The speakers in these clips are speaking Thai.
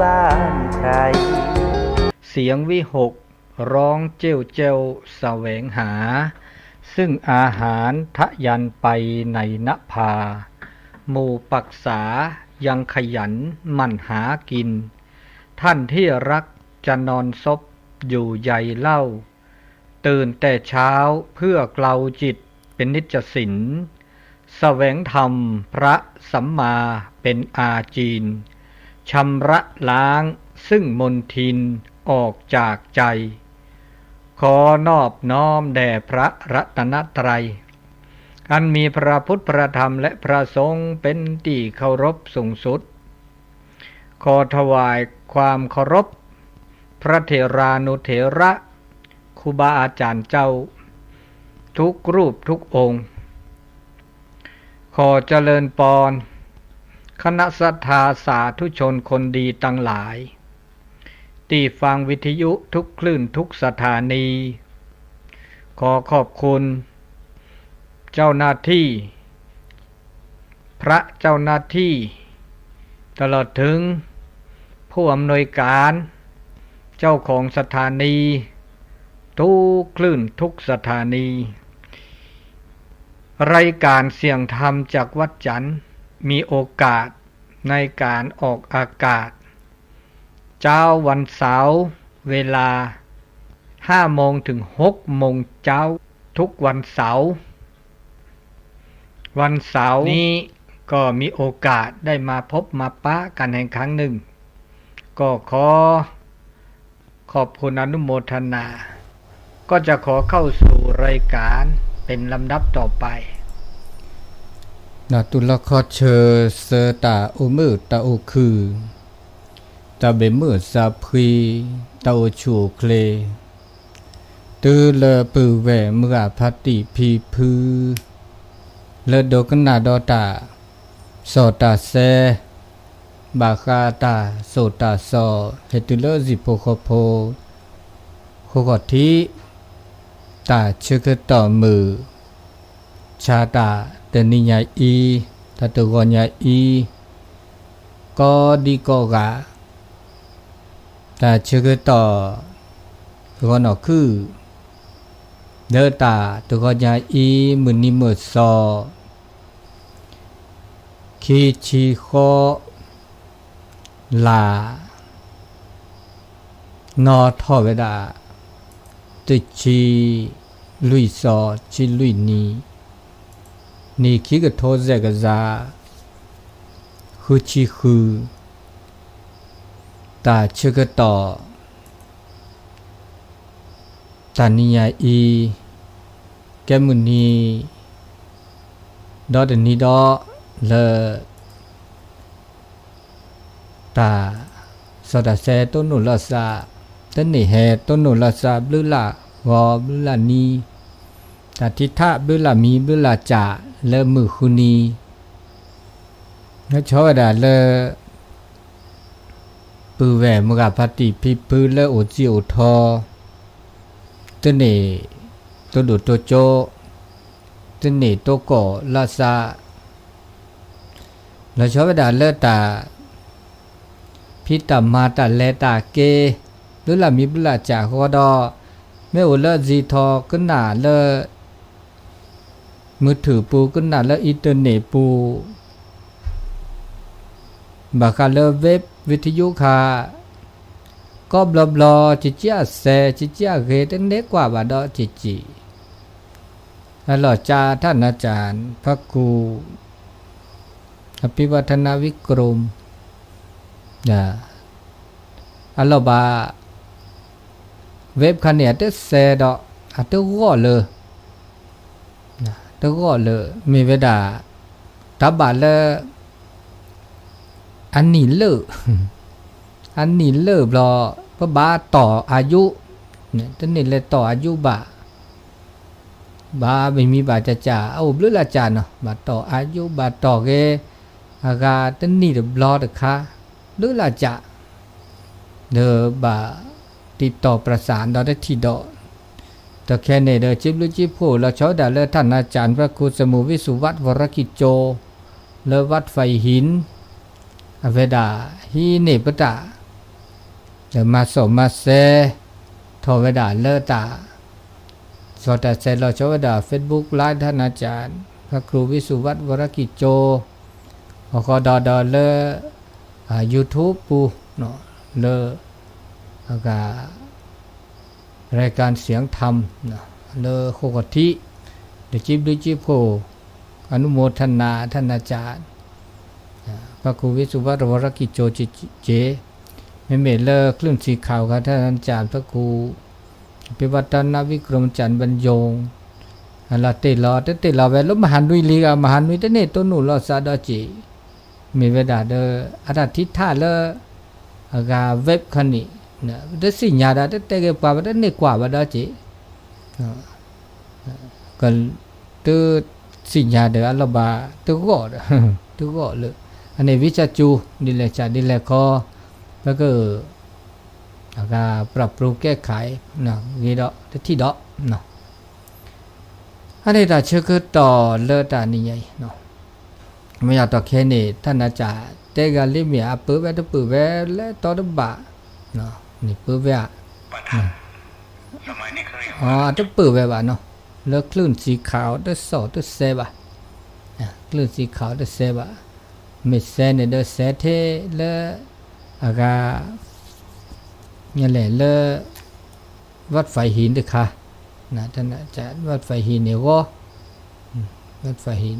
บ้านใครเสียงวิหกร้องเจ้วเจ้วแสวงหาซึ่งอาหารทะยันไปในนภาหมู่ปักษายังขยันหมั่นหากินท่านที่รักจะนอนซบอยู่ใยเล่าตื่นแต่เช้าเพื่อเกลาจิตเป็นนิจสินแสวงธรรมพระสัมมาเป็นอาจีนชำระล้างซึ่งมลทินออกจากใจขอนอบน้อมแด่พระรัตนตรัยอันมีพระพุทธพระธรรมและพระสงฆ์เป็นที่เคารพสูงสุดขอถวายความเคารพพระเถรานุเถระครูบาอาจารย์เจ้าทุกรูปทุกองค์ขอเจริญปอนคณะศรัทธาสาธุชนคนดีตั้งหลายที่ฟังวิทยุทุกคลื่นทุกสถานีขอขอบคุณเจ้าหน้าที่พระเจ้าหน้าที่ตลอดถึงผู้อำนวยการเจ้าของสถานีทุกคลื่นทุกสถานีรายการเสียงธรรมจากวัดจันทร์มีโอกาสในการออกอากาศเช้าวันเสาร์เวลา 5 โมงถึง 6 โมงเช้าทุกวันเสาร์วันเสาร์นี้ก็มีโอกาสได้มาพบมาปะกันแห่งครั้งหนึ่งก็ขอบคุณอนุโมทนาก็จะขอเข้าสู่รายการเป็นลำดับต่อไปนาตุลคอเชอเสตาอุมือตาอุคือตาเบมือซาพรีตาอุชูเคลตือเลปือแหวเมื่อพัตติพีพือเลดกนาดอตาสอตาเซบาคาตาโสตาซอเฮตุเลจิโปโคโพโคกทิตาเชกต่อมือชาตาเตนิญาอีตาตุกญาอีก็ดีก็กะตาเชกต่อก็นอคือเดตาตุกญาอีมุนิมุสอคีชิโคลานอทอเวดาติชีลุยซอชิลุยนีนี่คิกโทเซกซาคือชิคือตาเชกต่อตานิยาอีแกมุนีดอดนีดอเลตาสดาเซต้นนุลสาต้นนี่แฮต้นนุลสาบลือละวอบลือละนีตาทิทะบลือละมีบลือละจ่าเลมือคุนีแล้วชอบดาเลปือแหวมกะพัตติพิปือเลโอจิโอทอต้นนี่ต้นดุโตโจต้นนี่โตโกลาซาแล้วชอบดาเลตาพิตามาตาเลตาเกหรือละมีบละจ่าก็ดอไม่โอเลจีทอก็หนาเลมือถือปูก็หนาเลอินเทอร์เน็ตปูบาคาเลเว็บวิทยุคาก็บลอจิจิอาเซจิจิอาเกตั้งเล็กกว่าบาดอจิจิแล้วหล่อจ่าท่านอาจารย์พระครูอภิวัฒนาวิกรมอัลลบาเว็บคันเนี่ยจะเซดออัตก็เลยตก็เลยมีเวลาตับบาเลยอันนี้เลยอันนี้เลยบลอเพราะบาต่ออายุเนี่ยตอนนี้เลยต่ออายุบาไม่มีบาจ่าเอาบลือละจานเนาะบาต่ออายุบาต่อเกอากาตอนนี้เดบลอเดค่ะหรือละจะเดบาติดต่อประสานเราได้ที่ดอแต่แค่ในเดจิบลุจิโพเราชอบด่าเลท่านอาจารย์พระครูสมุวิสุวัตวรกิจโจเลวัดไฟหินอเวดาฮีเนปตะ เดี๋ยวมาสมมาเซโทรเวดาเลอตาสอดแต่เสร็จเราชวดา Facebook ไลฟ์ท่านอาจารย์พระครูวิสุวัฒน์วรกิจโจแล้วก็ดอเลอYouTube ปูเนาะเลอแล้วก็รายการเสียงธรรมเนาะเลอโคกทิเดจิบดูจิบโคอนุโมทนาท่านอาจารย์พระครูวิสุวัฒน์วรกิจโจเจเมเลอคลื่นสีขาวครับท่านอาจารย์พระครูปิวัฒนวิกรมจันทร์บรรยงลาเตลอเตลอเวลมหันดุยลีกามหันดุยเตเนตนุลอซาดอจิมีเวดาเดออาทิตย์ท่าเลอกาเว็บคันนี้นะเดสิญญาดาเตเตเกปาบเตเนกว่าบดอจิกันตือสิญญาเดออัลบาตุกอดตุกอเลยอันนี้วิจาจูดิเลจาดิเลคอแล้วก็ปรับปรุงแก้ไขนะงี้ดอกที่ดอกเนาะอันนี้ถ้าเชื่อคือต่อเลิศตานี่ไงเนาะไม่อยากต่อแค่นี้ท่านอาจารย์เตกาลิมีอาปื้อแวะปื้อแวะและต่อดบะเนาะนี่ปื้อแวะสมัยนี้เขาเรียกว่าจะปื้อแวะบะเนาะเลิกคลื่นสีขาวได้สอดได้เซบะคลื่นสีขาวได้เซบะไม่เซเนี่ยได้เซเทและอากาเนี่ยแหละเลอวัดไฟหินด้วยค่ะนะท่านอาจารย์วัดไฟหินเนี่ยว่าวัดไฟหิน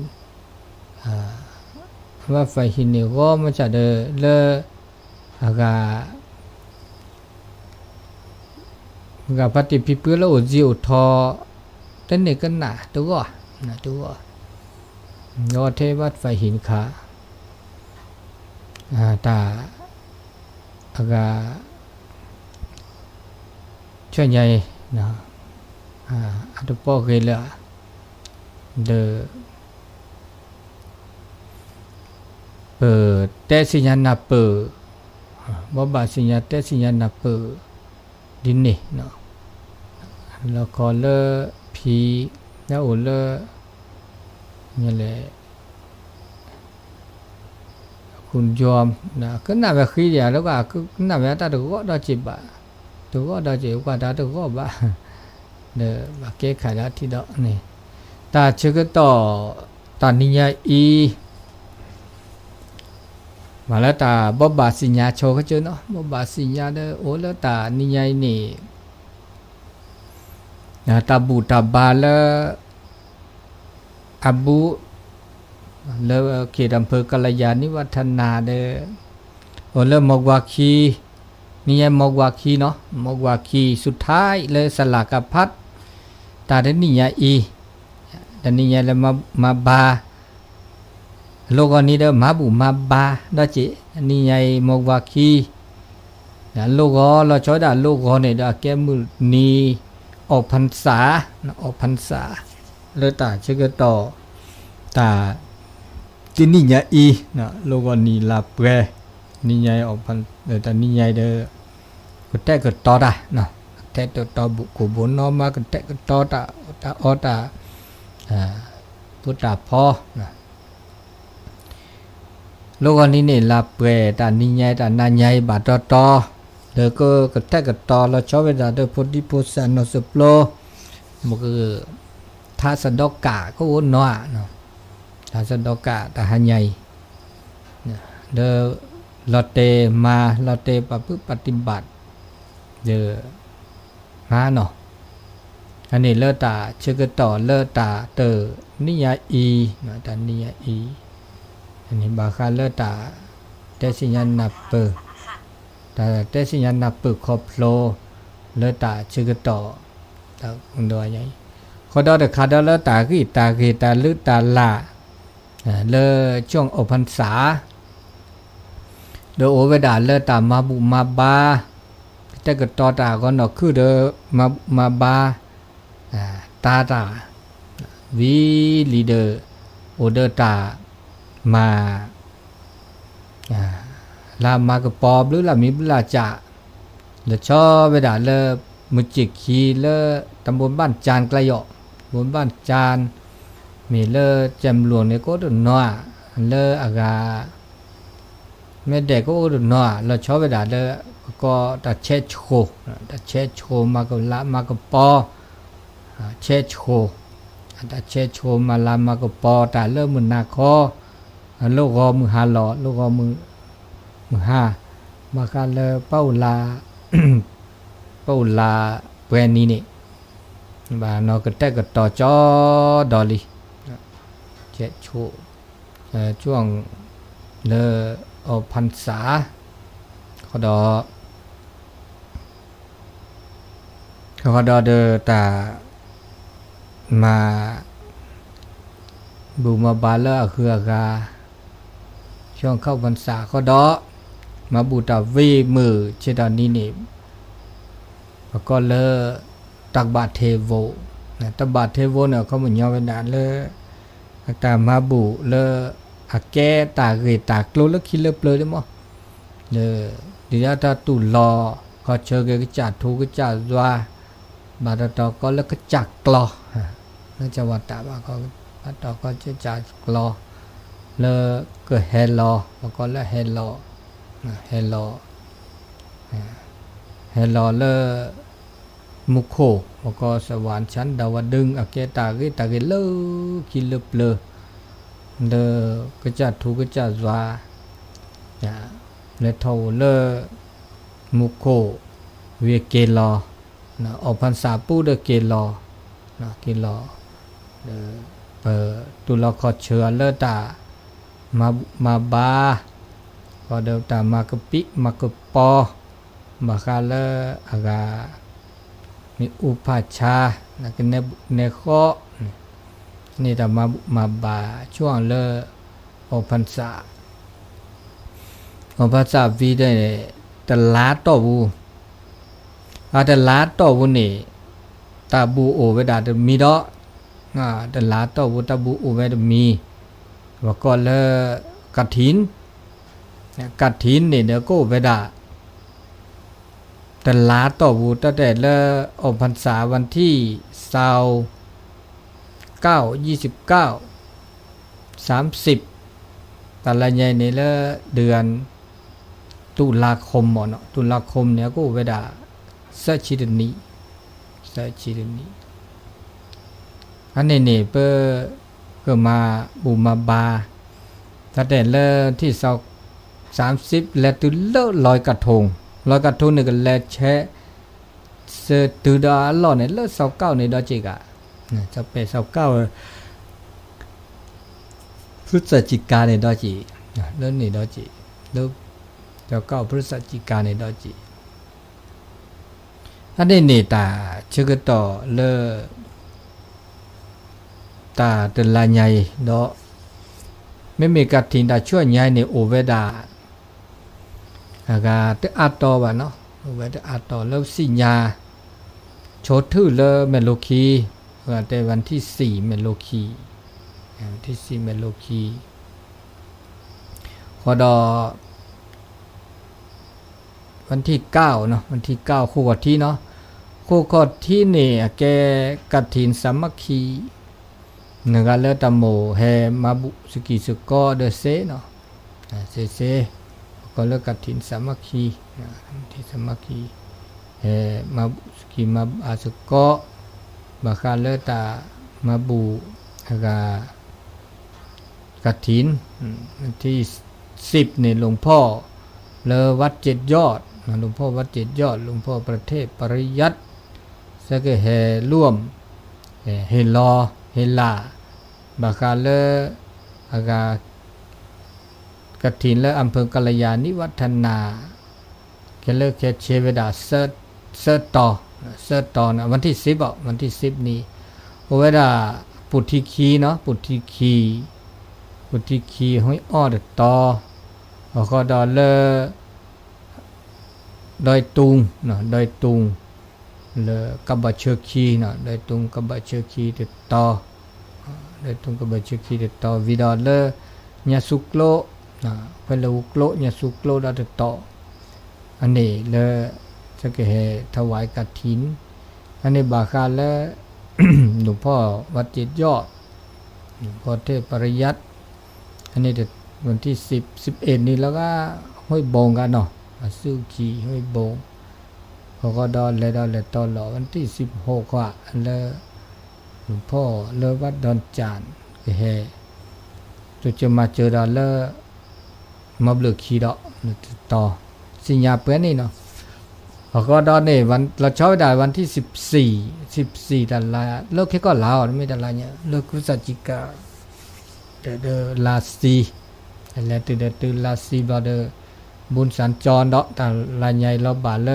วัดไฟหินเนี่ยว่ามันจะเดอเลออากาปฏิพิพิแล้วจิวทอแต่เนี่ยก็หนาตัวนะตัวยอดเทวัดไฟหินค่ะตาอากาช่วยใหญ่นะอัตโปเกลเดเปิดแต่สิญญาณเปิดบ่บาสิญญาแต่สิญญาณเปิดดินนี่เนาะแล้วก็เลอผีแล้วโอเลอนี่แหละคุณยอมนะก็น่าแบบขี้อย่าแล้วก็น่าแบบตาตัวก็ดอจิบะตัวก็ดอจิบว่าตาตัวก็บะเด้อบาเก้ไขแล้วที่ดอกนี่ตาเชื่อก็ต่อตานิยาอีมาแล้วตาบ่บาสิญญาโชก็เจอเนาะบ่บาสิญญาเด้อโอ้แล้วตานิยานี่นะตาบูตาบาละอบูเลเขตอำเภอกัลยาณิวัฒนาเด้อโอเลมกวาคีนี่ยังมกวาคีเนาะมกวาคีสุดท้ายเลยสลากพัดตาเดนี่ยาอีดนี่ยาเลยมาบาโลกนี้เด้อมาบุมาบาดอจินี่ยามกวาคีนะโลกเราชอดาโลกเนี่ยดาแก้มือนีออกพรรษาออกพรรษาเลยตาเชื่อต่อตาที่นี่ยาอีนะโลกนี้ลาเปรนี่ยาออกพันแต่นี่ยาเด้อก็แต่ก็ต่อได้เนาะแต่ต่อบุกบุญน้อมาก็แต่ก็ต่อตาออตาพุทธาพ่อนะโลกนี้เนี่ยลาเปรตานี่ยาตานาใหญ่บาดต่อเด้อก็แต่ก็ต่อเราชอบเวลาเด้อพุทธิพุทธานุสโปรมันก็ท่าสะดอกกะก็วนเนาะเนาะท่าสะดอกกะตาหันใหญ่เด้อลอเตมาลอเตปฏิบัติเด้อมาเนาะอันนี้เลอตาชื่อก็ต่อเลอตาเตอนิยาอีเนาะตานิยาอีอันนี้บาคาเลอตาเตสิญญานับเปอตาเตสิญญานับเปอครอบโลเลอตาชื่อก็ต่อตาดอยใหญ่ขอดอเดคาดอเลอตาคือตาคือตาลึตาลาเลอช่วงอพรรษาเดอโอเวดาเลอตามาบุมาบาแต่ก็ต่อตาก็เนาะคือเดอมาบาตาวีลีเดอร์โอเดอตามาลามากระปอบหรือลามีบุลาจะแล้วชอเวดาเลอมุจิกีเลอตำบลบ้านจานกระยอบนบ้านจานมีเลอแจมหลวงในก็ดนัวเลออากาแม่เด็กก็อุดหนอเราชอบเวลาเด้อ ก็ตาเชโชตาเชโชมาก็ละมาก็ปอเชโชตาเชโชมาละมาก็ปอตาเริ่มมือนาคอโลกอมือหาหล่อโลกอมือห้ามากันเลยเป้าลา เป้าลาเปรนีนี่บานอก็แต่ก็ต่อจอดอลีเชโชช่วงเลออพรรษาเขาดอเดอตามาบูมาบาเลอคืออากาช่วงเข้าพรรษาเขาดอมาบูตาวีมือเชดานี้นี่แล้วก็เลอตักบาทเทโวตักบาทเทโวเนี่ยเขาเหมือนยอเวดาเลอตามาบูเลออาแกตาเกตากโลแล้วคิดเลือเปลือยได้มั้งเดี๋ยวถ้าตุลอเขาเจอกันก็จัดทูก็จัดว่าบาดต่อก็แล้วก็จักกลอนั่นจะว่าตาบ้าก็บาดต่อก็จะจักกลอแล้วก็เฮลอแล้วก็แล้วเฮลอแล้วมุโคแล้วก็สวรรค์ชั้นดาวดึงอาแกตาเกเลือคิดเลือเปลือยเลก็จะถูกก็จะว่าเลทาวเลมุโคเวเกลอนะออกพรรษาปูเดเกลอนะเกลอตุลาคอเชือเลตามาบาก็เดตามากปิมากปอมาคาเลอากามีอุปาชานะก็เนโคนี่แต่มาบาช่วงเลอพรรษาวีได้แต่ลาต่อบูแต่ลาต่อบูนี่ตาบูโอเวดาจะมีดอกแต่ลาต่อบูตาบูโอเวดามีว่าก็เลกัดถินนี่เดี๋ยวก็เวดาแต่ลาต่อบูตั้งแต่เลอพรรษาวันที่30แต่ละใหญ่ในเดือนตุลาคมเนาะตุลาคมเนี่ยก็เวลาเสชิดนี้อันนี้เปิ้ก็มาบูมาบาตั้งแต่เริ่มที่30และตุลลอยกระทงนี่ก็แลแชเสตุดาลอในเลิ29ในดอจิกะจะเป็น29พฤศจิกาในดอจิเรื่องนี้ดอจิเรื่อง29พฤศจิกาในดอจิอันนี้นี่ตาชื่อก็ต่อเลตาเตลาใหญ่ดอไม่มีกัดทินตาช่วยใหญ่ในโอเวดาอากาตอาตอวะเนาะโอเวดาอาตอแล้วสิญาโชทื่อเลเมโลคีแต่วันที่4เมโลคีเมโลคีพอดอวันที่9เนาะวันที่9คู่กับที่เนาะคู่กับที่นี่แกกัดถินสามัคคีนึกว่าเลตโมแฮมาบุสกิสกอเดเซเนาะเซก็เลกัดถินสามัคคีที่สามัคคีมาสกีมาอาสกอบาคาเลตามาบูอากากฐินที่10เนี่ยหลวงพ่อเลวัด7ยอดหลวงพ่อวัด7ยอดหลวงพ่อประเทศปริยัติสักแห่ร่วมเฮลอเฮลาบาคาเลอากากฐินและอำเภอกัลยาณิวัฒนาเคเลเคเชเวดาเซอร์ต่อนะวันที่10วันที่10นี้โอเวดาปุถิคีเนาะปุถิคีห้อยอ้อเดต่อแล้วก็ดอเลดอยตุงเนาะดอยตุงเลกับบะเชอคีเนาะดอยตุงกับบะเชอคีเดต่อดอยตุงกับบะเชอคีเดต่อวิดอเลญาสุกโลนะเปลวโกลญาสุกโลดอเดต่ออันนี้เลสักเหถวายกฐินอันนี้บาคาและ หลวงพ่อวัด7ยอดหลวงพ่อเทพปริยัติอันนี้วันที่11นี่แล้วก็ห้อยบงกันเนาะ สู้ขีห้วยโบงเขาก็ดอนเลยตอนหล่อวันที่16อ่ะแล้วหลวงพ่อเลวัดดอนจานก็เฮตัวจะมาเจอดอนเลมาเบลือขีดอกต่อสิญญาเปื้อนนี่เนาะเขาก็ดอนนี่วันเราชอบได้วันที่14ดอลลาร์เลิกแค่ก็ลาวไม่ดอลลาร์เนี่ยเลิกพฤศจิกาเดอลาซีแล้วตื่นลาซีบอเดอบุญสัญจรเนาะแต่ลายใหญ่เราบาเล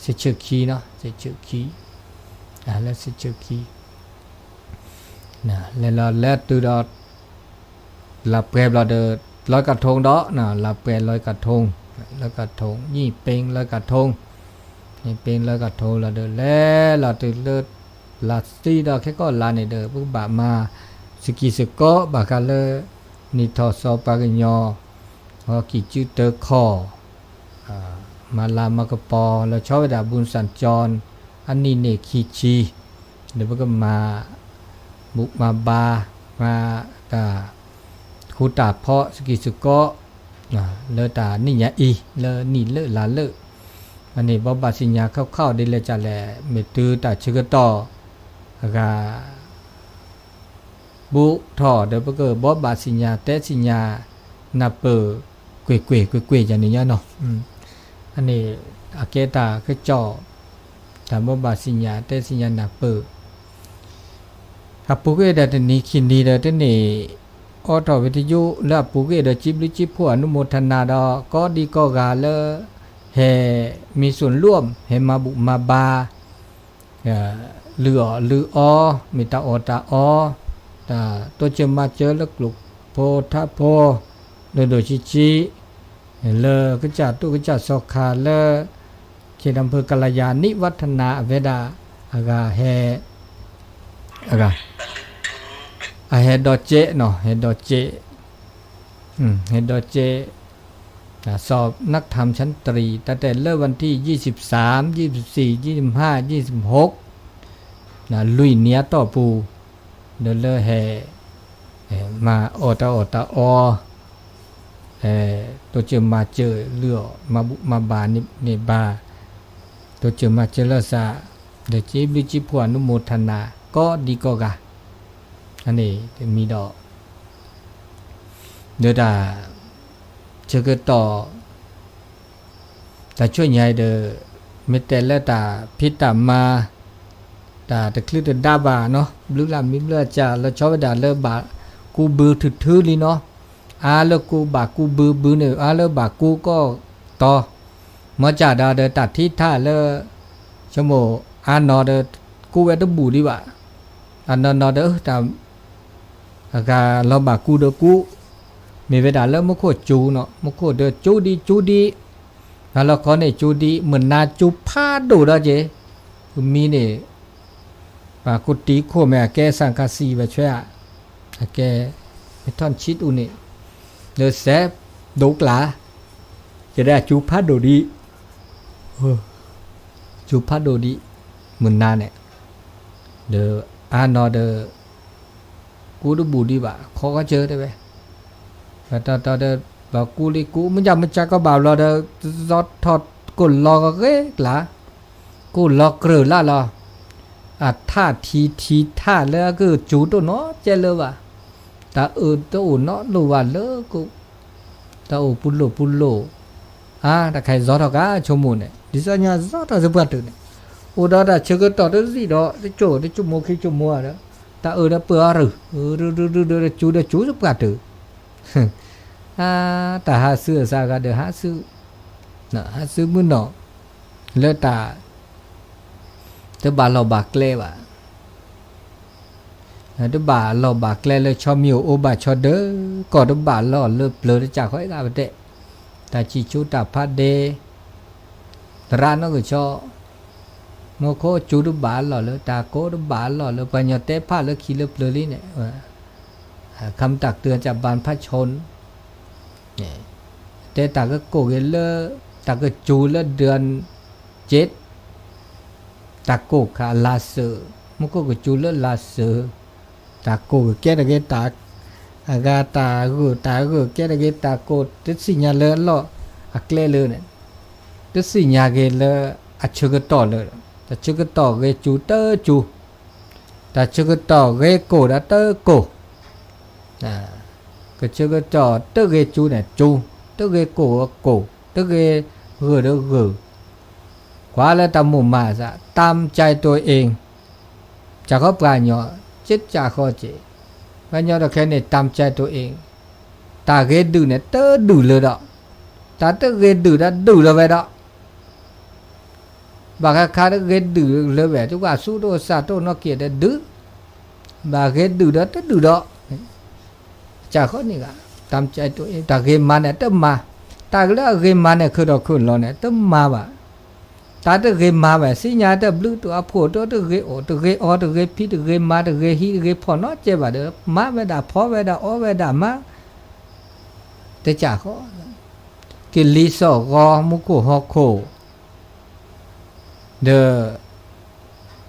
เสียชื่อขีเนาะเสียชื่อขีแล้วเสียชื่อขีนะแล้วตื่นดอลาเปรบเราเดอลอยกระทงเนาะนะลาเปรลอยกระทงแล้วกระทงยี่เป่งลอยกระทงยี่เป่งลอยกระทงเราเดอแล้วเราตื่นเลิศลาซีดอแค่ก็ลาในเดอปุ๊บบะมาสกีสกอบากาเลนิทอสอปากญอฮอกิจืเตอคอมาลามากปอแล้วชอบดาบุญสัญจรอันนี้เนคีชีเดี๋ยวก็มาบุกมาบามาตาคูตาเพาะสกีสกอเลตานี่ยาอีเลนี่เลลาเลอันนี้บ่บาสิญญาเข้าได้เลยจ้ะแลเมตือตาชึกต่อกาบุทอเดี๋ยวก็บอบาสิญญาเตสิญญานับเปเกวอย่างนี้เนาะอันนี้อาเกตาคือจ่อแต่บอบาสิญญาเตสิญญานับเปครับปุเกเดนี้คินดีเดนี่ออทอวิทยุและปุเกเดจิบลิจิผู้อนุโมทนาดอก็ดีก็กาเลแห่มีส่วนร่วมแห่มาบุมาบาลืออมีตาอตัวจะมาเจอแล้วกลุกโพธาโพโดยชิเลก็จะตุก็จะสอกขาเลเขตอำเภอกัลยาณิวัฒนาเวดาอากาแฮเฮดอเจเนาะเฮดอเจสอบนักธรรมชั้นตรีตั้งแต่เริ่มวันที่23 24 25 26ลุยเนียต่อปูเดินเลแฮมาออตาตัวเจอมาเจอเลือมาบานิบาตัวเจอมาเจอเลซาเดจิบิจิพวนุโมทนาก็ดีก็กะอันนี้มีดอกเดือดาเจอกันต่อแต่ช่วยใหญ่เดอเมตเตลตาพิตามาแต่คลื่นเดินดาบาเนาะลึกลำมิเลือจ่าแล้วชอบด่าเลิกบากูบือถือลีเนาะเลิกกูบากูบือเนี่ยเลิกบากูก็ต่อมาจ่าดาเดตัดที่ท่าเลิกชั่วโมงนอเดกูเวทบูดีว่ะนอเดแต่อาการเราบากูเดกูมีเวลาเลิกมุขจูเนาะมุขเดจูดีแล้วเราขอเนี่ยจูดีเหมือนนาจูพาดูได้เจมีเนี่ยปากุติโคแม่แกสังคาสีไปช่วยแกไม่ท่อนชิดอุนี่เดือดแสบดุกหลาจะได้จูพัดโดดีจูพัดโดดีเหมือนนาเนี่ยเดืออนอเดอกูดูบูดีบ่ะขอก็เจอได้ไหมแต่ตอนเดอบากูลิกูมันจะก็บ่าวรอเดอรอทอดกุนรอก็เก๊กหลากูรอเกลือละรอท่าทีท่าแล้วก็จูตัวเนาะเจเลยว่ะตาตัวเนาะรู้ว่าเลกูตาปุลโลแต่ใครจอดก็ชมเนี่ยดิฉันเนี่ยจอดจะเปิดเนี่ยดาเชื่อก็ต่อได้สิดอกได้จุโมขี้จุโมแล้วตาได้เปิดดูจูจะเปิดแต่หาซื้อซาก็เดี๋ยวหาซื้อมื้อเนาะแล้วตาบาเราบากเล่ว่ะบาเราบากเล่เลยชอบมิวโอบาชอเดอก่อนบาเราเลิกเปลือยจากเขาไอ้กาบเดแต่ชิชูตาพัดเดร้านนั้นก็ชอบโมโคจูดบาเราเลยตาโคดบาเราเลยปัญญาเตผ้าเลยขี้เลิกเปลือยเนี่ยคำตักเตือนจากบานพระชนแต่ตาก็โกเกลตาก็จูแล้วเดือน7ตาโกคาลาเซมุกก็จูเลลาเซตาโกแกตะเกตากาตาก็แกตะเกตาโกติสิญญาเลล้ออักเลเลยเนี่ย tức sĩ nhà cái là chưa có tỏ nữa ta chưa có tỏ cái chú tơ chú ta chưa có tỏ cái cổ đã tơ cổ cái chưa có tỏ tơ cái chú này chú tơ cái cổ cổ tơ cái gờ đó gờ quá là ta mù mà dạ tam trai tôi ên chả có bà nhỏ chết chả khó chị bà nhỏ đó cái này tam trai tôi ên ta ghê đủ này tớ đủ lừa đó ta tớ ghê đủ đã đủ là vậy đó bà khá khá đã ghê đủ lừa vậy chú bà su đô xa tô nó kia đã đứ bà ghê đủ đó tớ đủ đó chả khó gì cả tam trai tôi ên ta ghê mà này tớ mà ta là ghê mà này khơi đó khơi lo này tớ mà bà ta tớ ghê mà vậy xí nhà tớ blue tớ áp phổ tớ ghê o tớ ghê phi tớ ghê mà tớ ghê hi tớ ghê phò nó chơi bà được má vậy đã phó vậy đã o vậy đã má thế chả khó cái lý do go mu cổ họ khổ de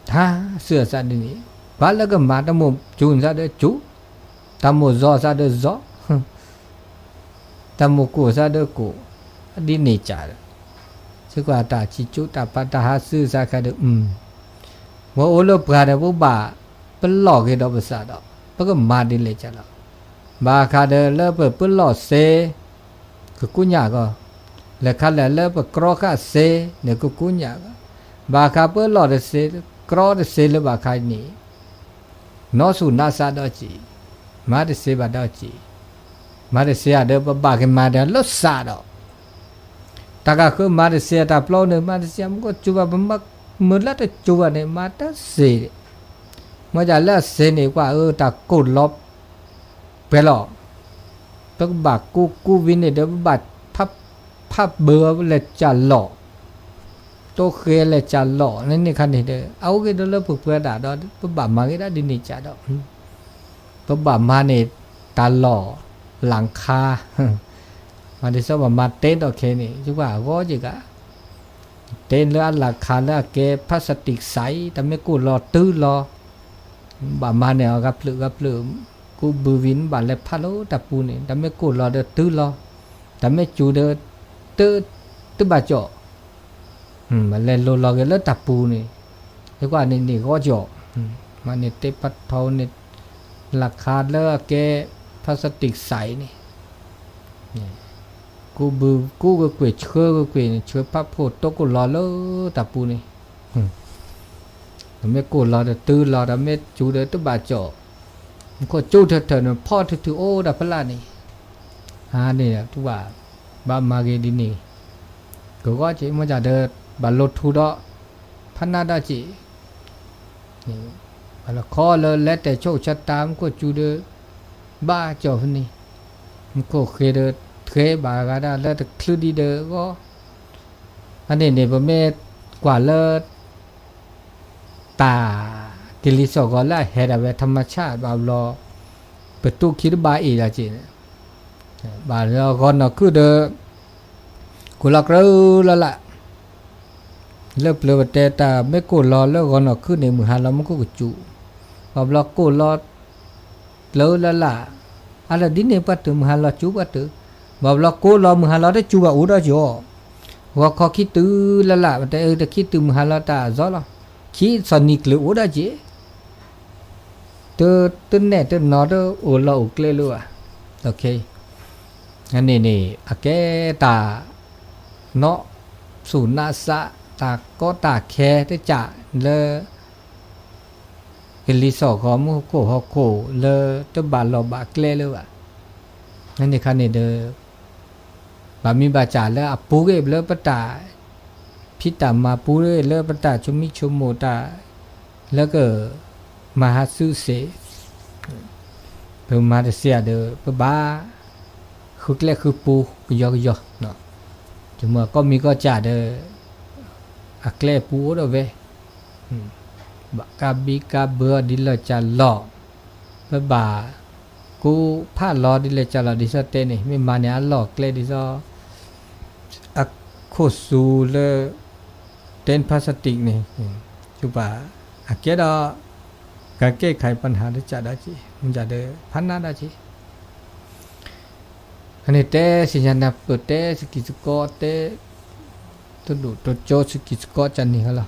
ha sửa ra đi quá là cái mà ta một chun ra để chú ta một gió ra để gió ta một cổ ra để cổ đi nỉ chả chứ qua ta chỉ chú ta bắt ta ha sửa ra cái được mà ô lô bà đây bố bà bên lò cái đó bớt sao đó bớt cái mà đi lấy chả đó bà khá đờ lỡ bớt lọ xe cái cú nhà cơ là khá lỡ bớt cro khá xe để cái cú nhà cơ bà khá bớt lọ để xe cro để xe là bà khá nhỉ nó su na sa đó chỉ mà để xe bà đó chỉ mà để xe đờ bà cái mà đờ lót sa đó ta cả cứ mà để xe ta plo nữa mà để xe không có chua bà mắc mưa lát để chua này mà ta xe mà giờ là xe này qua ta cột lópไปหรอต้องบักกูวินเนี่ยเดี๋ยวบัดพับเบอร์เลยจะหล่อโตเคเลยจะหล่อนั่นนี่คันนี้เด้อเอาcái đó là phục vừa đã đó bà mà cái đó đi này chả đó bà mà này taหล่อหลังคาmà đi sao mà tên đó kia này chứ bà có gì cả tên làหลังคาlà cái plastic sấy ta mới cô lò tư lò bà mà này gặp lựกูบูวินบาลเลพาโลตาปูนี่ทำให้กูรอเดตื้อรอทำให้จูเดตื้อบาจ่อมันเลยโลรอกันแล้วตาปูนี่แล้วก็นี่ก็จ่อมันนี่เตปัดเผานี่ราคาแล้วแกพลาสติกใสนี่กูก็เกวเชื่อพับโพดโตกูรอแล้วตาปูนี่ทำให้กูรอเดตื้อรอทำให้จูเดตื้อบาจ่อก็จูเถิดๆพ่อถือโอ้ดับพละนี่นี่นะทุกว่าบามาเกดินี่ก็จีมันจะเดินบาลดทูดอพันนาดาจีนี่บาลคอเลยแล้วแต่โชคชะตามก็จูเดบ้าจอบนี่มันก็เคยเดินเคยบากาดาแล้วแต่คลื่นดีเดอก็อันนี้เนี่ยผมไม่กว่าเลิศตากิลิสอก็ละเฮดาเวธรรมชาติบาลอเปิดตู้คิดบาอีละจีบาลอก็นคือเดกุลักรู้ละเลิกเลยแต่ตาไม่กูรอแล้วก็นคือในมือหาเรามันก็จุบาลอกูรอเลยละอะไรดินเนี่ยปัตตุมือหาเราจุปัตตุบาลอกูรอมือหาเราได้จุบาอุดาจ่อว่าเขาคิดตื้อละแต่แต่คิดตื้อมือหาเราตาจ้อละคิดสนิทเลยอุดาจีตัวเนี่ยตัวน้อตัวโอลาอุกเลลูอ่ะโอเคอันนี้อาเกตาเนาะสุนัสะตาก็ตาแค่ที่จะเลกิลิสอของมุโกฮอกโกเลตัวบาลอบาเกลลูอ่ะอันนี้คันนี้เดอบามีบาจาเลอปูเกเลปตาพิตามาปูเลปตาชุมิชุโมตาแล้วก็มหาสุเสเพิ่มมาเสียเด้อบ้าคือแรกคือปูยอกเนาะจุ่มก็มีก็จ่าเด้ออักเล่ปูเด้อเว้บักกาบิกาเบือดิลจะหล่อบ้ากูพาหล่อดิลจะหล่อดิซะเตนี่ไม่มาเนี่ยหล่อเกลดิซออักโคสูเลเต้นพลาสติกนี่จุบ่าอักเกดอการแก้ไขปัญหาได้จะได้จีมันจะได้พันนาได้จีอันนี้เตสิญญาณเปิดเตสกิจกรเต ตัวดูตัวโจสกิสก็จันนี่ฮะล่ะ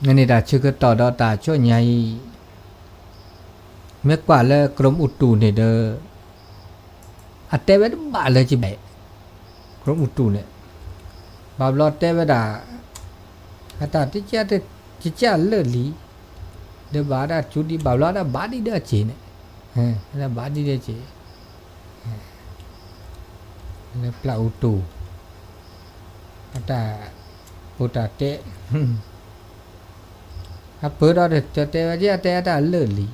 งั้นนี่ดาชื่อก็ต่อดอตาช่วยใหญ่เมื่อกว่าแล้วกรมอุตุเนี่ยเด้ออัตเตเวดบาเลยจิเบะกรมอุตุเนี่ยบาบลอเตเวดาอัตตาที่จะเลิศลีเดี๋ยวบาดาจุดดีบาบลอดาบาดีเด้อจีเนี่ยแล้วบาดีเด้อจีแล้วปลาอุตุอัตตาปุตตะเตะอะเปิดดอเดจะเตวะจิอะเตอะตาเลิศลี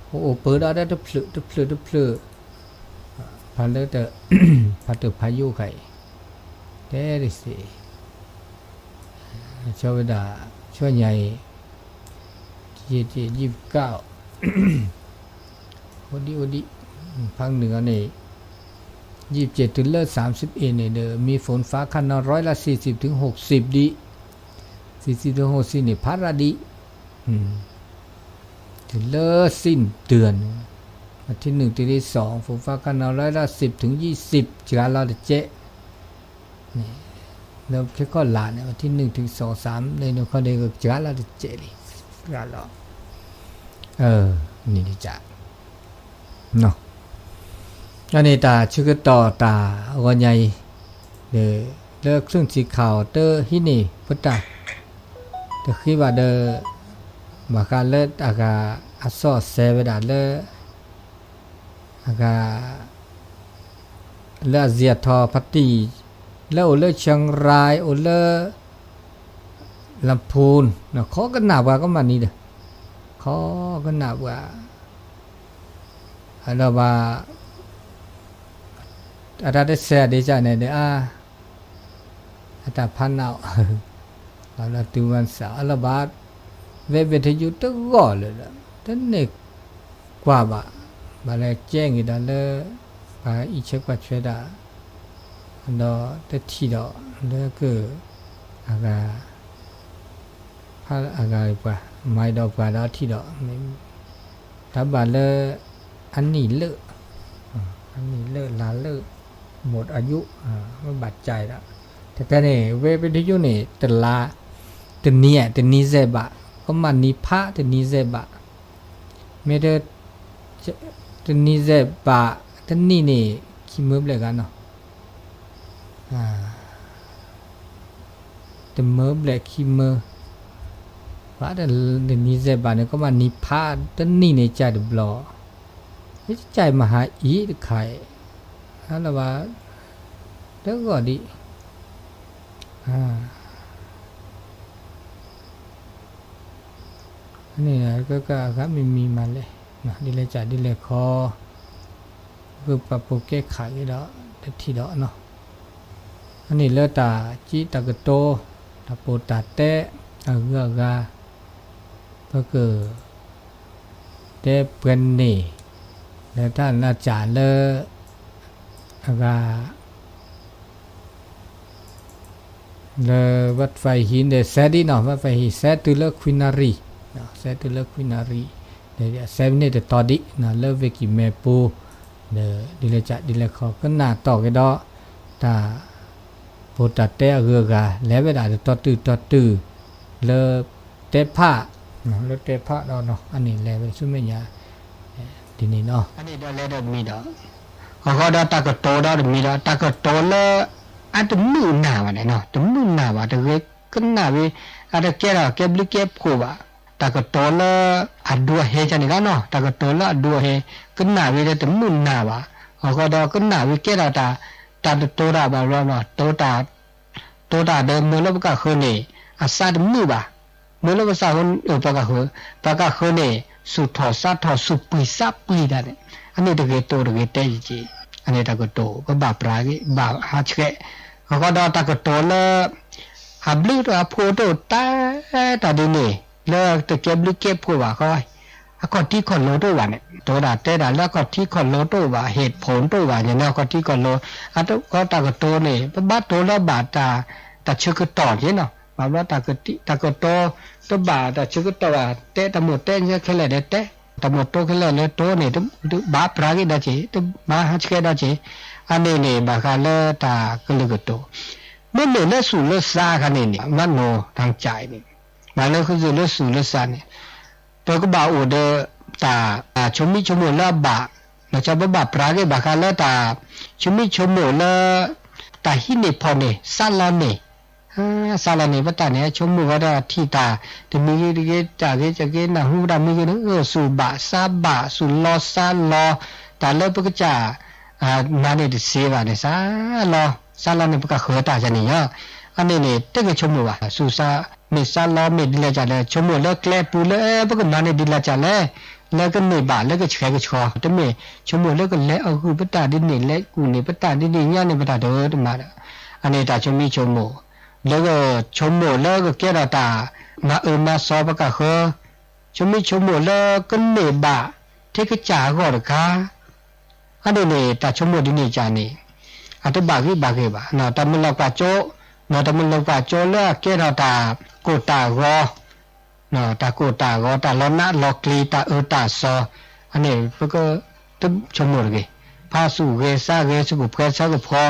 โอ้เปิดดอเดตะพลึพาเลตะพาตะพายุไข่เตริสิชาวดาช่วยใหญ่29โอดีภาคเหนือนี่27ถึงเลิศ31เนี่ยเด้อมีฝนฟ้าคะนอง40ถึง60ดิ40ถึง60นี่พาราดิถึงเลิศสิ้นเดือนวันที่1ถึงที่2ฝนฟ้าคะนอง10ถึง20จะลาเจนี่แล้วแค่ก็ลาเนี่ยวันที่1ถึง2 3ในนู้นเขาเรียกจะลาเจดิกาลอนี่ดิจ้ะเนาะอันนี้ตาชื่อต่อตาวันใหญ่เด้อเลิกซึ่งสีขาวเตอฮินี่พุทธะแต่คิดว่าเด้อมาการเลิศอากาอัสซอเซเวดาเลิศอากาเลิศเสียทอพัตตีเลิศเลิศเชียงรายเลิศลำพูนเนาะเขาก็หนาว่าก็มานี่เด้อเขาก็หนาว่าเราว่าอาจารย์เสียดีจ้ะเนี่ยเด้ออาจารย์พันเอาเราตูวันเสาร์ละบาทเวทยุตก็เลยล่ะแต่เนี่ยกว่าบาเลยแจ้งอีกแล้วบาอีเช็คว่าช่วยได้เนาะแต่ที่ดอกแล้วก็อากาพาอากาดีกว่าไม่ดอกกว่าแล้วที่ดอกถ้าบาเลยอันนี้เลิกลาเลิกหมดอายุไม่บาดใจแล้วแต่เนี่ยเวทยุนี่แต่ละแต่นี้เซบะก็มันนิพะแต่นี้เซบะไม่ได้แต่นี้เซบะแต่นี่คิดมือเลยกันเนาะแต่มือเลยคิดมือว่าแต่นี้เซบะเนี่ยก็มันนิพะแต่นี่ในใจเดือบล้อไม่ใจมหาอีไข่อะไรวะแล้วก็ดินี่ก็มีมาเลยนะดิเลยจ่ายดิเลยคอคือปรับโปรแก้ไขแล้วที่ดอกเนาะอันนี้เลือตาจิตากโตตาโปตาเตะเงือกาก็คือเตเปนนี่แล้วท่านอาจารย์เลอกาวัดไฟหินเดเซดีเนาะวัดไฟหินเซตุเลควินารีเนาะเซตุเลควินารีเดี๋ยวเซฟเนี่ยตอดินะเลิกเวกิเมปูเดี๋ยวดิเลจะดิเลขอก็น่าต่อกันดอตาโปตาเตะเรือกาแล้วเวลาต่อตื้อเลิกเตะผ้าเนาะเลิกเตะผ้าเราเนาะอันนี้แล้วซุไม่ยาทีนี้เนาะอันนี้ได้มีดอกเขาได้ตากโตได้มีดอกตากโตแล้วอันตมือหนาวะเนี่ยเนาะตมือหนาวะแต่เว้ยก็หนาวิอันแก่ละแก่บลิแก่ผัวตากโตแล้วอัดดัวเฮจันนี่กันเนาะตากโตแล้วอัดดัวเฮก็หนาวิแต่ตมือหนาวะเขาได้ก็หนาวิแก่ละตาโตระบาเราเนาะโตตาเดิมเมื่อเราประกาศคนนี่อาซาดมือบ่เมื่อเราประกาศคนประกาศคนนี่สุดถอดซาถอดสุปุยซับปุยได้เนี่ยอันนี้ตะเกียโตตะเกียเตยจีอันนี้ตะกโตก็บาปรากิบาฮัชเกะเขาก็ดอตะกโตแล้วฮับลิตัวโพโตตาดีนี่แล้วตะเกียบลิเก็บผัวเขาไว้ก็ที่คนโลตัวว่าเนี่ยตัวดาเตดาแล้วก็ที่คนโลตัวว่าเหตุผลตัวว่าอย่างนั้นก็ที่คนโลอันก็ตะกโตนี่บ้าโตแล้วบาตาชื่อก็ต่อใช่เนาะบาว่าตะกโตตัวบาตาชื่อก็ต่อว่าเตตะหมดเตเนี่ยแค่เลยเตตะหมดโตแค่เลยโตนี่ตัวบาปรากิได้จีตัวบาฮัชเกได้จี อันนี้เนี่ยบางครั้งเลตากลึกตัวเมื่อเนี่ยเลสูเลซากันนี่มันโนทางใจนี่บางเลคือเลสูเลซาเนี่ยตัวก็บ่าวเดตาชมิชมุเลบะเราจะบ่าวปราเกบางครั้งเลตาชมิชมุเลตาหินิพอเนี่ยซาลาเนี่ยซาลาเนี่ยว่าตาเนี่ยชมุว่าที่ตาแต่มีกี่จากกี่จากกี่นะหูดำมีกี่สูบะซาบะสูลอซาลอแต่เลปก็จะมาเนี่ยเสียว่าเนี่ยซาลาเนี่ยปกติตาจะเนี่ยอันนี้เนี่ยเต็งชมุว่าสูซาเมซาลอเมดิลจะเลยชมุเลิกแกลปูเลยปกติมาเนี่ยดิลจะเลยแล้วก็ไม่บาแล้วก็เฉยก็ชอแต่เมื่อชมุแล้วก็แล้วเอาคือปตาดินเนี่ยแล้วกูเนี่ยปตาดินเนี่ยเนี่ยปตาเด้อมาอันนี้ตาชมิชมุแล้วก็ชมุแล้วก็แกเราตามามาสอบปกติชมิชมุแล้วก็ไม่บาที่ก็จ่าก็หรอคะอันนี้เนี่ยตาชมุดินเนี่ยจานี่อันตัวบากีบานะตามันเรากะโจนะตามันเรากะโจแล้วแกเราตาโกตากอนะตาโกตากอตาลอนะลอกลีตาตาซออันนี้พวกก็ตุ้มชมุเลยพาสู่เกซาเกสุกุเพซากุพอ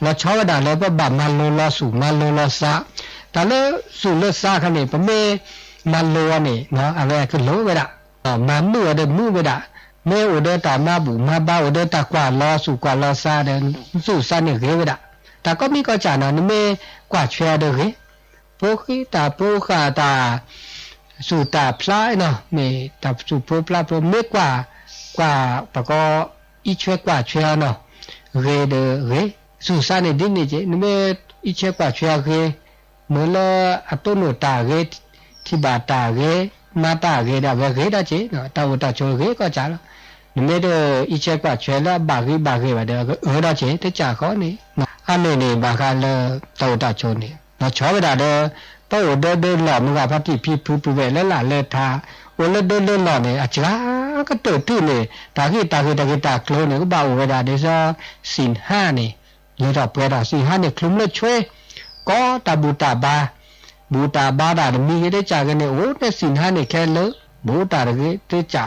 เราชอบด่าเลยว่าบามาโลลอสู่มาโลลอซาแต่แล้วสู่เลซาคันนี้ปะเมมาโลนี่เนาะอะไรคือโลเวดะมามือเดมือเวดะเมื่ออุดตามาบุมาบ้าอุดตากว่าลอสู่กว่าลอซาเดสู่ซาเนี่ยเกวดะแต่ก็มีก็จานะนี่เมื่อกว่าเชียเดเกพวกที่ตาพวกตาสู่ตาพลายเนาะเมื่อตาสู่พวกพลายพวกเมื่อกว่าปะก็อีเชียกว่าเชียเนาะเกเดเกสู่ซาเนี่ยดิ้นนี่เจนี่เมื่ออีเชียกว่าเชียเกเมื่อละอัตโนตาเกที่บาตาเกมาตาเกดาเวเกดาเจเนาะตาอุตาโชเกก็จาละนี่เมื่ออีเชียกว่าเชียละบาเกบาเดดาเจteจ่าขอนี่อันนี้นี่บางครั้งละตาอุตาโชนี่เนาะชอบเวลาเด้ป้าเดินหล่อมันก็พัดที่พี่ผู้เวแล้วล่ะเลยทาโอแล้วเดินหล่อเนี่ยอาจจะก็เติบตื้นเลยตาโคลเนี่ยก็บ่าวเวลาเดซ่าศีลห้านี่เลยดอกเวลาศีลห้าเนี่ยคลุมเลยช่วยก็ตาบูตาบาดามีก็ได้จ่ากันเนี่ยโอ้แต่ศีลห้าเนี่ยแค่เลยบูตาเกได้จ่า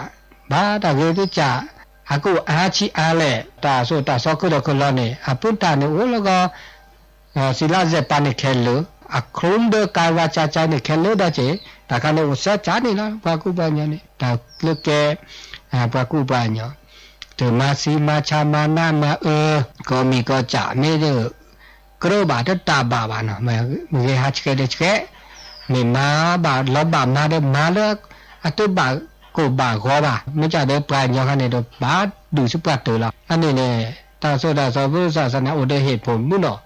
บาตาเกได้จ่าอากูอาชีอาเล่ตาซอก็ดอกคนละเนี่ยอาปุตตาเนี่ยโอ้แล้วก็ศิลาเจปานี่แค่เลยอะคลุมเดกายวาจาเนี่ยแค่เลยได้เจแต่การเนี่ยอุตสาจานี่ละปากูปัญญาเนี่ยแต่เลือกแกปากูปัญญาแต่มาสีมาชามานามาก็มีก็จ่าไม่เด้อกระบาดตาบาบานะมือหัดเกดมีมาบาลบามาเดมาเลิกอัตุบากูบาขอบาไม่จ่าเดปลายยาคันเนี่ยเดบาดูสุปาตัวละอันนี้เนี่ยตาโซดาซอบุษาสนาอุเดเหตุผลมุ่งเนาะ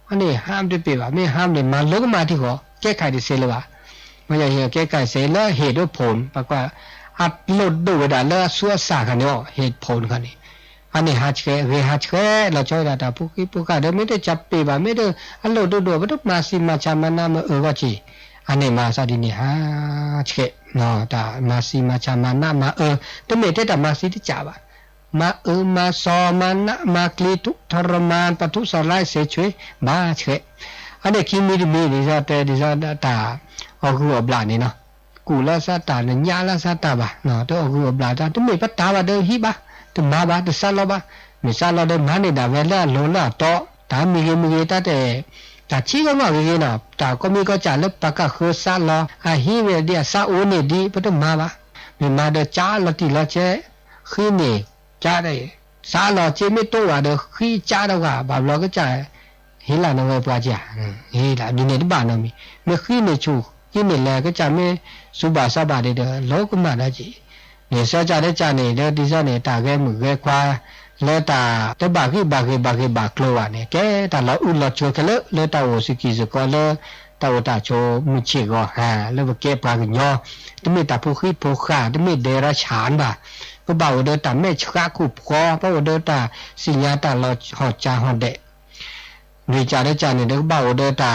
อันนี้ห้ามด้วยปีบ่าไม่ห้ามเลยมาเลิกมาที่ขอแก้ไขดิเซลวะไม่ใช่แก้ไขเสแล้วเหตุด้วยผลปรากฏอัดลดดูดาแล้วสัวสากันเนาะเหตุผลกันนี่อันนี้ฮัจเกเราช่วยดาพวกเดิมไม่ได้จับปีบ่าไม่ได้อันลดดูไม่ต้องมาสิมาชามานามาว่าจีอันนี้มาซาดินี่ฮัจเกเนาะตามาสิมาชามานามาแต่ไม่ได้แต่มาสิที่จ่าบ่ามามาซอมานะมากลีทุกทรมานปทุสลายเสช่วยบ้าเฉยอันนี้คิมีดิซาเตดิซาตาออกอบลานี่เนาะกูละซาตาเนี่ยญาละซาตาบ่าเนาะตัวออกอบลาตาตัวไม่ปัตตาบ่าเดฮิบ่าตัวมาบ่าตัวซาลบ่ามิซาลเดมาเนี่ยดาเวลาโลละโตตามีเกตาเตตาชีก็มาเกเนาะตาก็มีก็จ่าเลปากะคือซาลอะฮิเวเดียซาโอเนดีปตัวมาบ่ามีมาเดจ่าละติละเจคือนี่จ่าได้ซาลอเจไม่ตัวว่าเดขี้จ่าดอกบ่าบล็อกก็จ่าเฮลาโนเวปาจ่าเฮลาดิเนตบ้านมีไม่ขี้เนี่ยชูยี่นี่แหละก็จ่าไม่สุบาสบาเดโลกมาได้จีเนี่ยเสียจ่าได้จ่าเนี่ยเดดิซาเนี่ยตาแกมือแกควาแล้วตาแต่บากีกลัวเนี่ยแกตาเราอุลลอชัวกันแล้วตาโอสิกิสก็แล้วตาโอตาโชมุชิก็แล้วแกปากย่อแต่ไม่ตาผู้ขี้ผู้ขาแต่ไม่เดรัจฉานบ่าก็บ่าวเดตาไม่ชะคุบคอเพราะว่าเดตาสิญญาตาเราหอจาหอเดวิจารได้จ่าเนี่ยเด็กบ่าวเดตา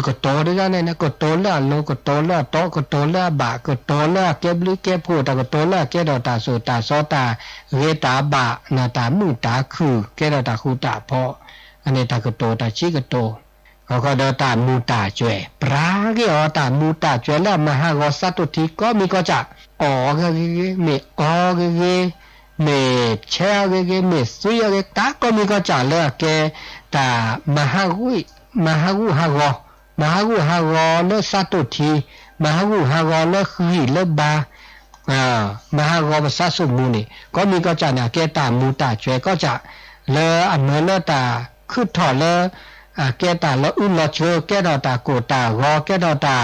ก็โตได้แล้วเนี่ยก็โตแล้วโลก็โตแล้วโตก็โตแล้วบาก็โตแล้วเก็บหรือเก็บพูดตาก็โตแล้วเก็บดอกตาสูตาซอตาเรตาบะนาตามือตาคือเก็บดอกตาคูตาพออันนี้ตาก็โตตาชีก็โตเขาก็ดอกตามูตาจ่วยปราเกี่ยวตามูตาจ่วยแล้วมหากษัตริย์ทีก็มีก็จะอ๋อก็มีอ๋อก็ เมเชลเกเมสุยเกตาก็มีก็จ่าเลยแกตามหากุฮากอมหากุฮากอเลสาตุทีมหากุฮากอเลขีเลบามหากรภาษาสมุนี่ก็มีก็จ่าเนี่ยแกตามูตาช่วยก็จะเลอเมเลตาคือถอดเลแกตาละอุ่นละเชอแกดอตาโกตารอแกดอตา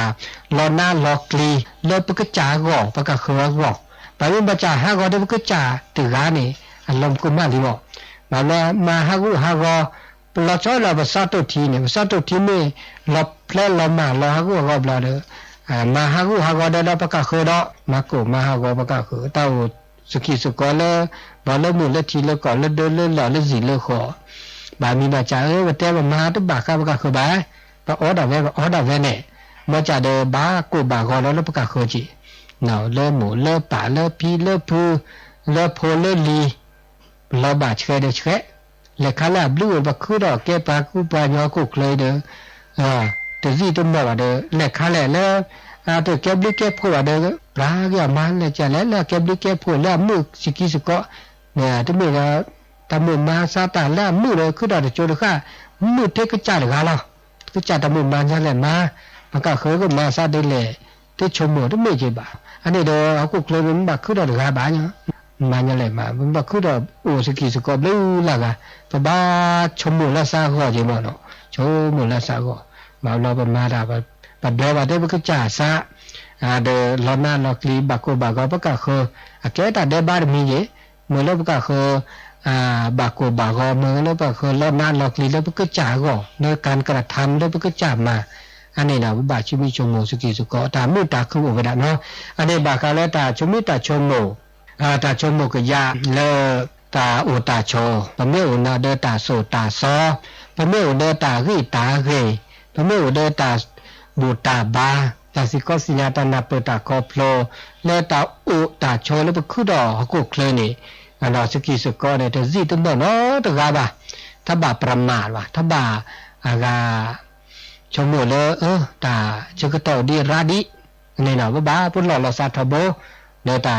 ลอหน้าลอกลีเลปกจาก็ปกะเคอก็ไปวิบัจจาหากอเดปกจาตึกานี่อารมณ์กุมาลิบ่มาละมาหากุฮากอละชอละภาษาตุทีเนี่ยภาษาตุทีนี่ละเพลละมาละหากุฮากอบลาเดมาหากุฮากอเดละปกะเคอดอมาโกมาหากอปกะเคอตาสุขีสุกอเลบอเลมุเลทีเลกอเลเดเลละเลสิเลขอบามีบาจาว่าแต่ว่ามาตุบาคาปกะเคอบาปะออดาเวออดาเวเนี่ยมาจาเดบากูบากอเลปกะเคอจิเนาเลหมูเลป่าเลพีเลพูเลโพเลลีเลบาเชเดเชเลคาลาบลูบะคือดอกแกปากูปาญอกูเคยเดตะซีตุมบาเดเลคาเลเลตะแกบลิแกพูว่าเดปลาแกมาเลจาเลแกบลิแกพูเลมึกสิกิสกอเนี่ยตะมือตะมือมาซาตาเลมือเลยคือดอกโจดค่ะมือเทกจ่าเลยค่ะล่ะคือจ่าตะมือมาซะแลมามันก็เคยก็มาซาได้เลยที่ชมหมดทุกเมื่อจีบ่าอันนี้เดี๋ยวเอากุกเลยมันบักคือดอกหาบ้านเนาะมันยังไงมามันบักคือดอกโอ้สกีสกอบลู่ล่ะกะปะบ้าชมหมดละซาก็จีบ่เนาะชมหมดละซาก็มาเราปะมาดาปะเดี๋ยวว่าได้บักจ่าซะเดี๋ยวลอนาลอกลีบักก็บักก็ปะกะคือแกตาได้บ้านมีเยเมื่อแล้วปะกะคือบักก็บักก็เมื่อแล้วปะคือลอนาลอกลีแล้วปะกะจ่าก็ในการกระทำแล้วปะกะจ่ามาอันนี้นะบาชิมิชมโมสุกิสุกอตามุตาคืออุปดาเนาะอันนี้บากาเลตาชมิตาชมโมตาชมโมกยาเลตาอุตาโชปะเมอุนาเดตาโสตาซอปะเมอุเดตาริตาเรปะเมอุเดตาบูตาบาตาสิกอสิญาตนาเปตาคอโพลเลตาอุตาโชเลปะคือดอฮกุเคลนี่อันดอสุกิสุกอเนี่ยตะซิตุมบ่เนาะตะกาบาถ้าบาประมาทว่ะถ้าบาอากาชมเลยตาเชกตอดีราดินี่นะว่าบ้าพุ่นหล่อเราซาทโบเนตา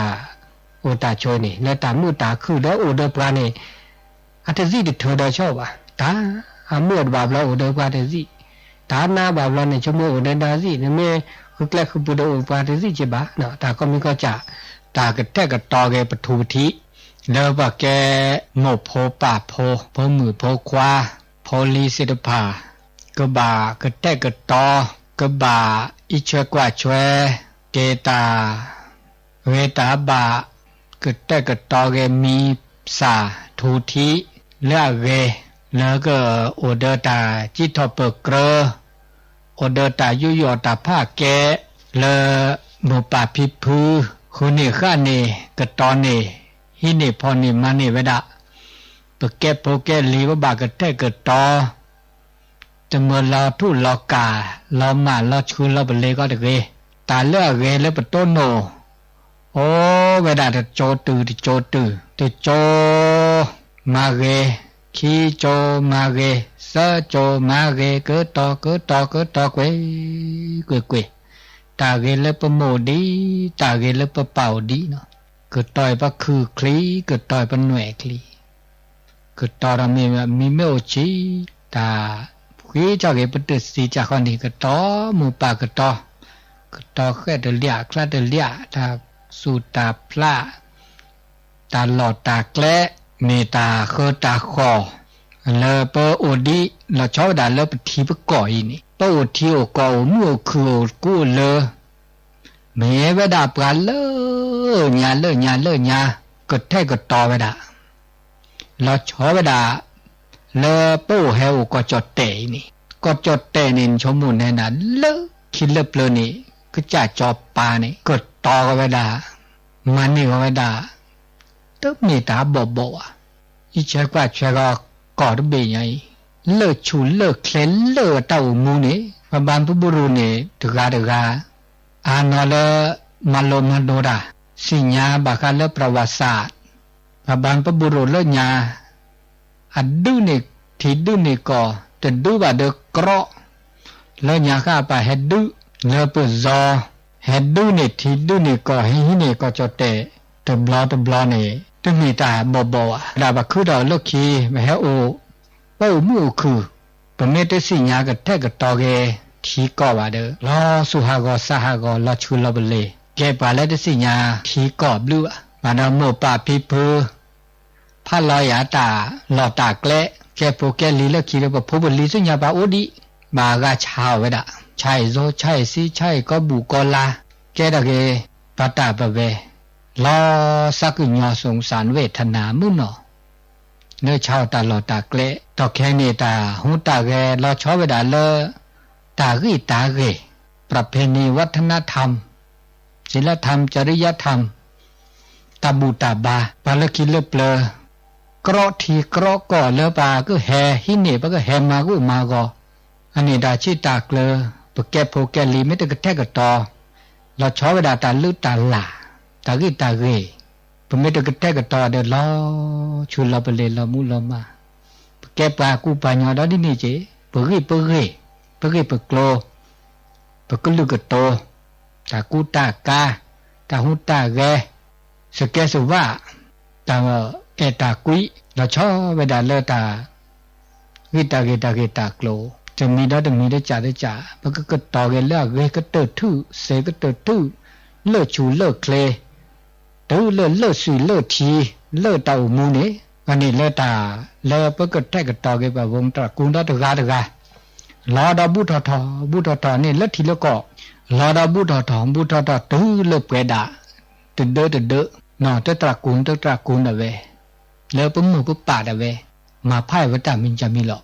อุตาโชนี่เนตามุตาคือเดออุเดปรานี่อัตซิดิเธอเดชอบว่ะตาอามุดบาบลาอุเดปราเตซิตานาบาบลาเนี่ยชมอุเดดาซิเนี่ยเมคือแกลคือปุโดอุปาเตซิจิบะเนาะตาก็มีก็จะตากระแทกกระตอแกปทุทิแล้วว่าแกโง่โพป่าโพมือโพควาโพลีสิตภากบากระแตกระตอกบาอิชวกว่าชวเกตาเวตาบากระแตกระตอเกมีสาทูทิเลือเกแล้วก็โอเดตาจิตอเปเกรโอเดตายุยอตาผ้าแกเลมุปาพิพือคุณนี่ข้านี่กระตอนี่ฮินี่พอนี่มานี่เวดาเปแกโปแกลีวบากระแตกระตอจะเมื่อเราทุลอกาเรามาเราชูเราไปเลยก็ได้เกตาเลือกเกแล้วปต้นโนโอ้เวลาจะโจตือจะโจตือจะโจมาเกขีโจมาเกเสโจมาเกเกิดต่อเกวยตาเกแล้วปโมดีตาเกแล้วปเป่าดีเนาะเกิดต่อยปะคือคลีเกิดต่อยปะหน่วยคลีเกิดต่อเรามีเมโอชีตาวิจารณ์ปฏิสิจากคนนี้ก็ต่อมูปากก็ต่อแค่เดลียคลาเดลียตาสูตาพระตาหลอดตาแกล้เมตาเคอตาคอเลเปโอดีเราชอบด่าเลปทีปก่อยนี่เปโอทีโอกอมูคือกูเลเมเวดาปราเลญาก็แท้ก็ต่อเวดาเราชอบเวดาเลโป้เฮวก็จดเตนี่ก็จดเตนินชมุนแน่น่ะเลคิดเล็บเลยนี่ก็จ่าจอบปานี่กดต่อก็เวดามันนี่ก็เวดาตึบมีตาบ่อีเชกว่าเชก็กอดเบยไงเลิกชูเลิกเคลนเลิกเต้ามูนี่บานปุบุรุนี่ถึกาอานอเลมาโลมาโนดาสิญาบากาเลประวัติศาสตร์บานปุบุรุเลญาอัดดูนี่ที่ดูนี่ก็แต่ดูว่าเด็กกรอแล้วยาข้าไปเฮ็ดดูแล้วเปิดจอเฮ็ดดูนี่ที่ดูนี่ก็ให้นี่ก็จะเตะบลอนี่ต ตมีตาบ่อ่ะดาบคือดอลคีมะเฮโอเป้ามู่คือปะเมตสิญากะแทกะตอเกทีก่อบาเดอลอสุหากอสหากอลอชุลบเลแกปาเลตสิญาทีก่อบลูมาดาโมปาพิเพอพะลอยาตาลอตาแกละแกโปแกลีละคีระปะพบลีสุญาบาโอดิบากาชาวเวดะใช่โซใช่สิใช่ก็บุกอลาแกดะเกปะตาปะเวลอสักญอสงสารเวทนามุนอเนื้อชาวตาลอตาเกละตอแค่นี้ตาหูตาแกลอชอเวดาเลตากีตาเกประเพณีวัฒนธรรมศีลธรรมจริยธรรมตาบูตาบาปาลกิเลเปลกรอทีกรอก่อเลปาก็แฮหิเนปก็แฮมากุมากออันนี้ดาชิตาเกลปแกโพแกลีไม่ได้กระแทกกระตอเราชอเวดาตาลุตาลาตากีตาเกปไม่ได้กระแทกกระตอเดลอชุลปเลลมุลมาแกปากูปาญอดาดินี่เจปกีปโกลปกลุกโตตากูตากาตาหูตาแกสแกสว่าตาเอตากุยเราชอเวดาเลตากิตาเกตาเกตาโกลจะมีดอดมีได้จ่าปกกตอเกลเกก็เตทื่อเสก็เตทื่อเลิชูเลิเคลตูเลิสุเลิทีเลิตาอุมูนี่อันนี้เลิตาเลิปกแทกตอเกปะวงตระกุงดอตกาตกาลอดาบุตทอนี่เลิทีละก็ลอดาบุตทอตูเลิเปดาตเดนอตตระกุงนะเวเลิปมือปปาดะเวมาไพ่วัตามินจามิหลอ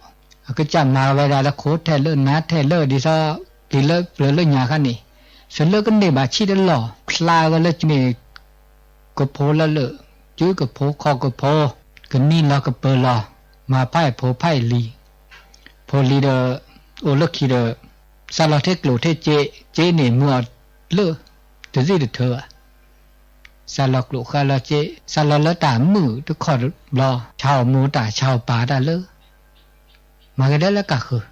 ก็จะมาเวลาละโคแทเลนะแทเลดิซอดิเลเปลญาคันนี่สเลกันนี่บาชิดลอคลาก็เลจนี่ก็โพละเลจุก็โพคอก็โพก็นี่ลอก็เปลอมาไพ่โพไพ่ลีโพลีเดโอลคีเดซาลอเทกโลเทเจนี่มัวเลตสิเดเธอซาลอกโลคาลอเจซาลอละตามือทุกขอรอชาวมูตาชาวป่าตาเลมาก็ได้แล้วก็คือ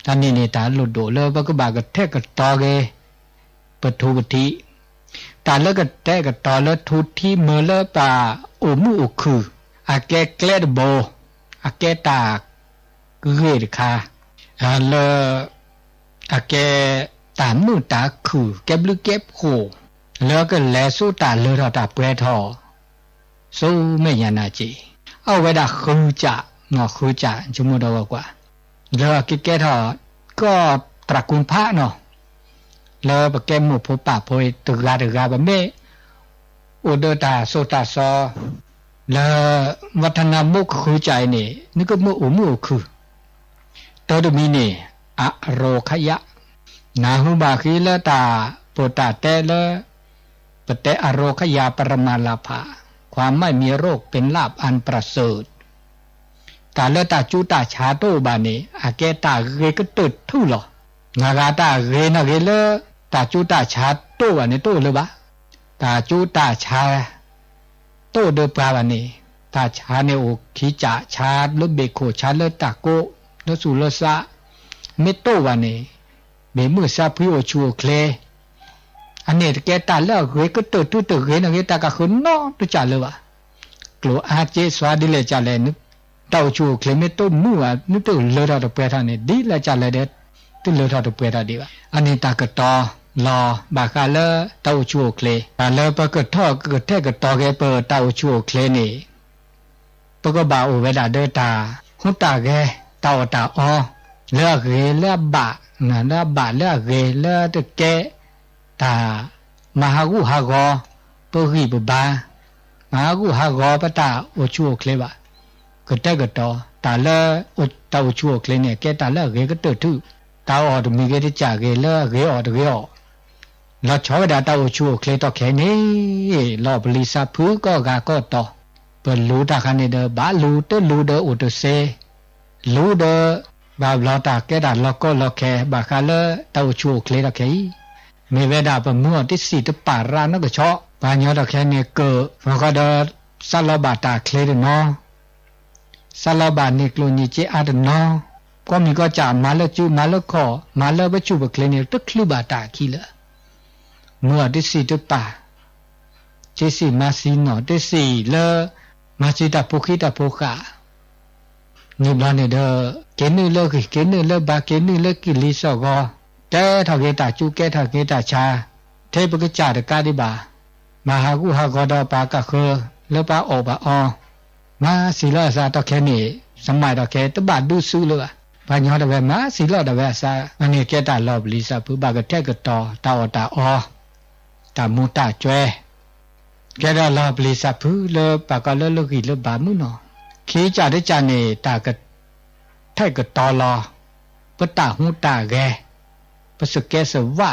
ตอนนี้เนี่ยตาหลุดโดเลยว่าก็บากระแทกกระตอเกปทุปฏิตาเลิกกระแทกกระตอแล้วทุที่เมื่อเลิกป่าโอมูโอคืออาแกแกลดโบอาแกตาเกยคาเลอาแกตามือตาคือแกบลึกแกบโคแล้วก็แลสู้ตาเลือดตาเปรทอสู้ไม่ยานาจีเอาไว้ดาคือจะงอคือจะจมูกกว่าแล้วกิแกทอก็ตระกูลพระเนาะแล้วปะแกหมู่ผู้ป่าโพยตึกาบะเมอุดตาโซตาซอแล้ววัฒนมุขคือใจนี่นี่ก็มุคือตัวดมีนี่อโรคยะนาหุบาคีละตาโปตาเตละปะเตอโรคยาปรมาลาภาความไม่มีโรคเป็นลาภอันประเสริฐตาเลตาจูตาชาโตบานีอาเกตาเกก็ตึดทู่หรองากาตาเกนะเกเลตาจูตาชาโตบานีโตเลยบะตาจูตาชาโตเดปาบานีตาชาเนโอขีจาชาลเบโคชาเลตาโกลสุลสะเมโตบานีเบมือซาพิโอชูเคลอันนี้แกตาแล้วเกก็ตึดทู่ตึกเกนะเกตากะขุนเนาะตุจาเลวะกลัวอาเจสวาดิเลจาเลนึกเต้าชูเคลเมโตมูอ่ะนึกตัวเลอดอเปทานี่ดีละจาเลเดตุเลอดอเปทาดีวะอันนี้ตากะตอลอบากาเลเต้าชูเคลตาเลปะกะทอกะแทกะตอเกเปเต้าชูเคลนี่ปะกะบาโอเวดาเดตาหุตาเกเต้าตาออเลอเกเลบะนะเลบะเลเกเลตะเกตามหากุหากอปะกิบบามหากุหากอปะตาโอชูเคลบะก็แตกตอตาเลอตาโอชูเคลเนี่ยแกตาเลเกก็เตทื่อตาออดมีเกติจาเกเลเกออดเกอเราชอบดาตาโอชูเคลตอแค่นี้ลอบลิซาพูก็กาก็ตอเปิดลูตาคันเดบาลูเตลูเดอุตเซลูเดบาบลอตาแกดาลอกก็ลอแคบาคาเลตาโอชูเคลตอแค่เมเวดาปมัวที่สีตปารานก็ชอปาญอตอแค่เนี่ยเกอฟก็เดซาลบาตาเคลเดนอซาลบานิกโลนิเจอาดนอก็มีก็จ่ามาเลจูมาเลขอมาเลบจูบเคลเนี่ยตึกลุบาตาคีละมัวที่สีตปาเจสีมาซีนอที่สีเล มาจิตาปุขิตาปุขะนี่บลานี่เด้อเกนึเลิกเกนึเลิกบาเกนึเลิกกิลิสอกอแต่ทาเกตาจูแกทาเกตาชาเทปกจาดกาดิบามหากุหากอดปากะเคเลปาโอบาอมาศิลาสาตะแค่นี้สมัยตะแค่ตบาดูสู้เลยปัญญาตะเวมาศิลาตะเวสาอันนี้แกตาลอบลิสาผู้บากะแทกะตอตาอตาอตามูตาจวยแกตาลอบลิสาผู้เลปากะเลลกิเลบามุนอขีจาได้จานี่ตากะแทกะตอลอปะตาหูตาแกปะสแกสวะ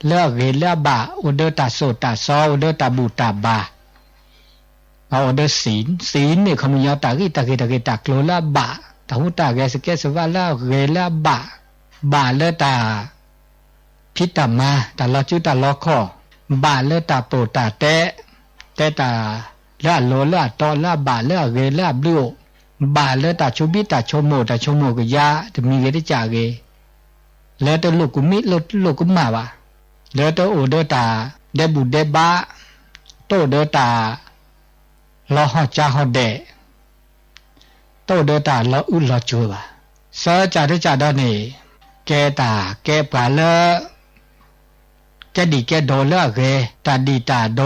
เลเกเลบาอุเดตาโสตาซออุเดตาบูตาบาเอาอุเดศีลเนี่ยคำยาวตากิตากิตากิตาโกลาบาตาหูตาแกสแกสวะเลเกเลบาบาเลตาพิตามาตาลอจุตาลอคอบาเลตาโปตาเตตาละโลละตอละบาเลเกเลบลิโอบาเลตาชุบิตาชโมตาชโมกยาจะมีเกติจาเกแล้วตลูกกุมิลูกกุมาวะแล้วตัวโอเดตาเดบุเดบะโตเดตาลอฮอจาฮอเดโตเดตาลออุลอจูบะสะจาดจาดอนี่แกตาแกปาเลแกดีแกโดเลเกตาดีตาโด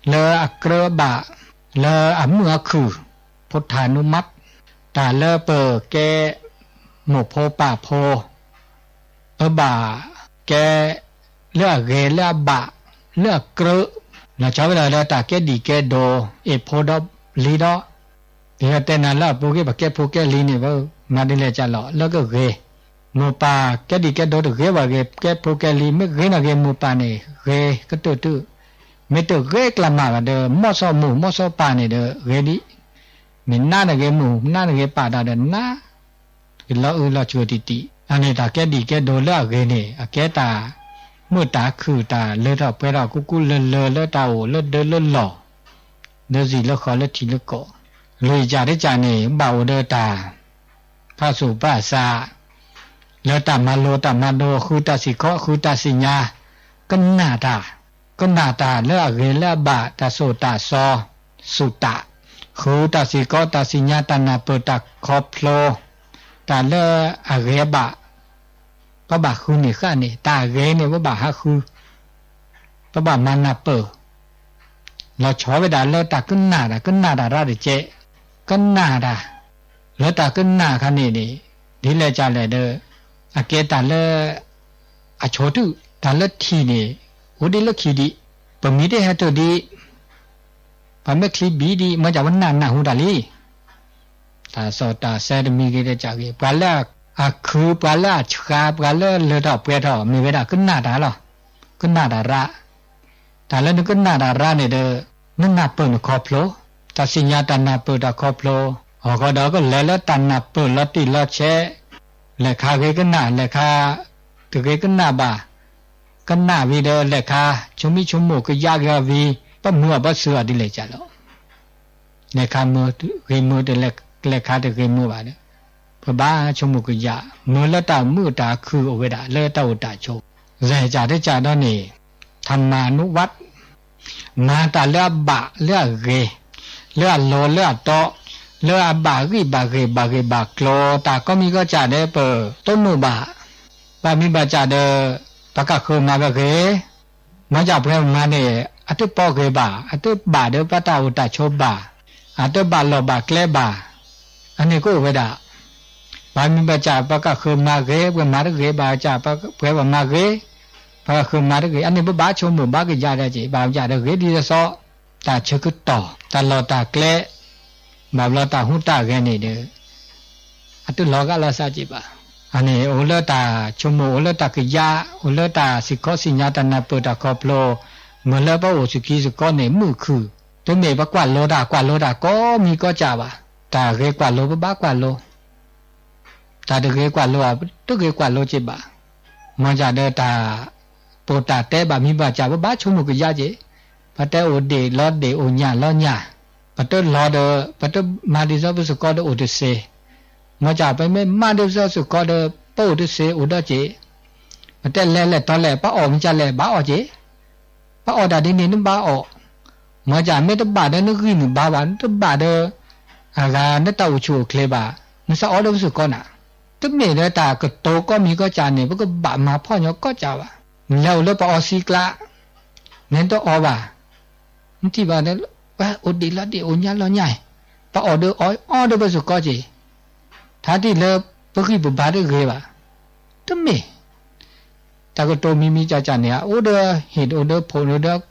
เลอักระบะเลอเมือคือพุทธานุมัตตาเลเปอแกหมกโพป่าโพบ่าแกเลือกเกเลือกบะเลือกเกลือเราชอบเวลาเราตาแกดีแกโดเอโพดอลีดอเดี๋ยวแต่นั้นละปูเกบแกปูแกลีนี่ว่ามาดิเลจาหล่อแล้วก็เกโมปาแกดีแกโดตัวเกว่าแกปูแกลีไม่เกนะเกโมปาเนี่ยเกก็ตื้อไม่ตื้อเกกลามาเด้อมอซอหมูมอซอปาเนี่ยเด้อเกดิมินน่าเกหมูน่าเกปาดาเด้อน่าเราชัวติอันนี้ตาแกดีแกโดเลือกเกเนี่ยแกตาเมื่อตาคือตาเลดอกไปดอกกุเลตาโอเลเดเลหล่อเดสิเลขอเลทีเลกอเลยจาได้จานี่บ่าวเดตาพระสุภาษาเลตามาโลตามาโดคือตาสิเคาะคือตาสิญาก็หน้าตาเลเกเลบะตาโสตาซอสุตะคือตาสิเคาะตาสิญาตานาเปตาคอพโลตาเลอเกบะปะบะคือนี่ข้านี่ตาเกเนี่ยว่าบะฮะคือปะบะมานาเปอเราชอบไปด่าเราตาขึ้นหน้าราดิเจขึ้นหน้าด่าเราตาขึ้นหน้าคันนี่นี่เลยจ่าเลยเด้ออาเกตาเลอโชตุตาเลทีนี่โอดิเลขีดิปะมีได้ฮะตัวดีปะเมคลีบีดีมาจากวันหน้าหูดาลีตาสอตาเซดมีเกเดจากเกปะละอะคือปะละชกาปะละเลดอกเปดอกมีเวดาขึ้นหน้าดาหรอขึ้นหน้าดาระตาละนึกขึ้นหน้าดาระเนี่ยเด้อนั่นน่ะเปิ้นคอพโลตาสิญญาตานาเปิ้นตาคอพโลฮอกอดอก็เลตานาเปิ้นลติลเชเลขาเกขึ้นหน้าเลขาตะเกขึ้นหน้าบาขึ้นหน้าวีเด้อเลขาชุมิชุมโมก็ยากยาวีปะมัวบะเสือดิเลจาโลเลขามือเกมือเดเลขาตะเกมือบาเด้อพระบาชมุกยะมือละตามือตาคือโอเวดาเลตาอุตาโชเรจาได้จาดอนี่ธรรมานุวัตมาตาเลบะเลเกเลโลเลตอเลบากิบาเกบาโกลตาก็มีก็จาได้เปต้นนุบะบามีบาจาเดปะกะคือมาบะเกมาจากเพมาเนี่ยอตุปอเกบาอตุบาเดปะตาอุตาโชบาอตุบาโลบาเคลบาอันนี้ก็โอเวดาบามีบาจาปะกะคือมาเกเปมาเกบาจาปะเปมาเกปะคือมาเกอันนี้บาชมบาเกจาได้จิบาจาเดเกดีซอตาชึกต่อตาลอตาเคลบาลอตาหุตาเกนี่เด้ออตุลอกะลาซาจิบาอันนี้โอเลตาชมโอเลตากยาโอเลตาสิขอสิญญาตนาเปตาคอพโลเมื่อเลปะโอสุกีสกอเนี่ยมือคือตัวเมบะกว่าโลดาก็มีก็จาบาตาเกกว่าโลบะกว่าโลตาตะเกกว่าโลตะเกกว่าโลจิบามาจาเดตาโปตาเตบามีบาจาบะชมุกยาเจปะเตโอเดลอเดโอญาลอญาปะเตลอเดปะเตมาดิซอบุสกอเดโอเดเซมาจาไปไม่มาดิซอสุกอเดโปเดเซโอดเจปะเตเลตอเลปะออมจาเลบาออเจปะออดาดินี่นบาออโอ มาจากไม่ต้องบาดนึกขึ้นบาบานต้องบาดอะไรนั่นตาอุชูเคลบามันสะออดสุดก่อนอ่ะตึ้งเนี่ยเดตากระโตก็มีก็จานเนี่ยพวกก็บามาพ่อเนาะก็จ้าวะแล้วเลิกไปออซีกละเนี่ยต้องออบาที่บ้านเนี่ยว่าอดดีละดีอุญญาละใหญ่ปะออเดอร์ออเดอร์ไปสุดก็จีถ้าที่เลิกพวกที่บุบาได้เกยบาตึ้งเนี่ยตากระโตมีจาจานเนี่ยออเดอร์เห็ดออเดอร์พลออเดอร์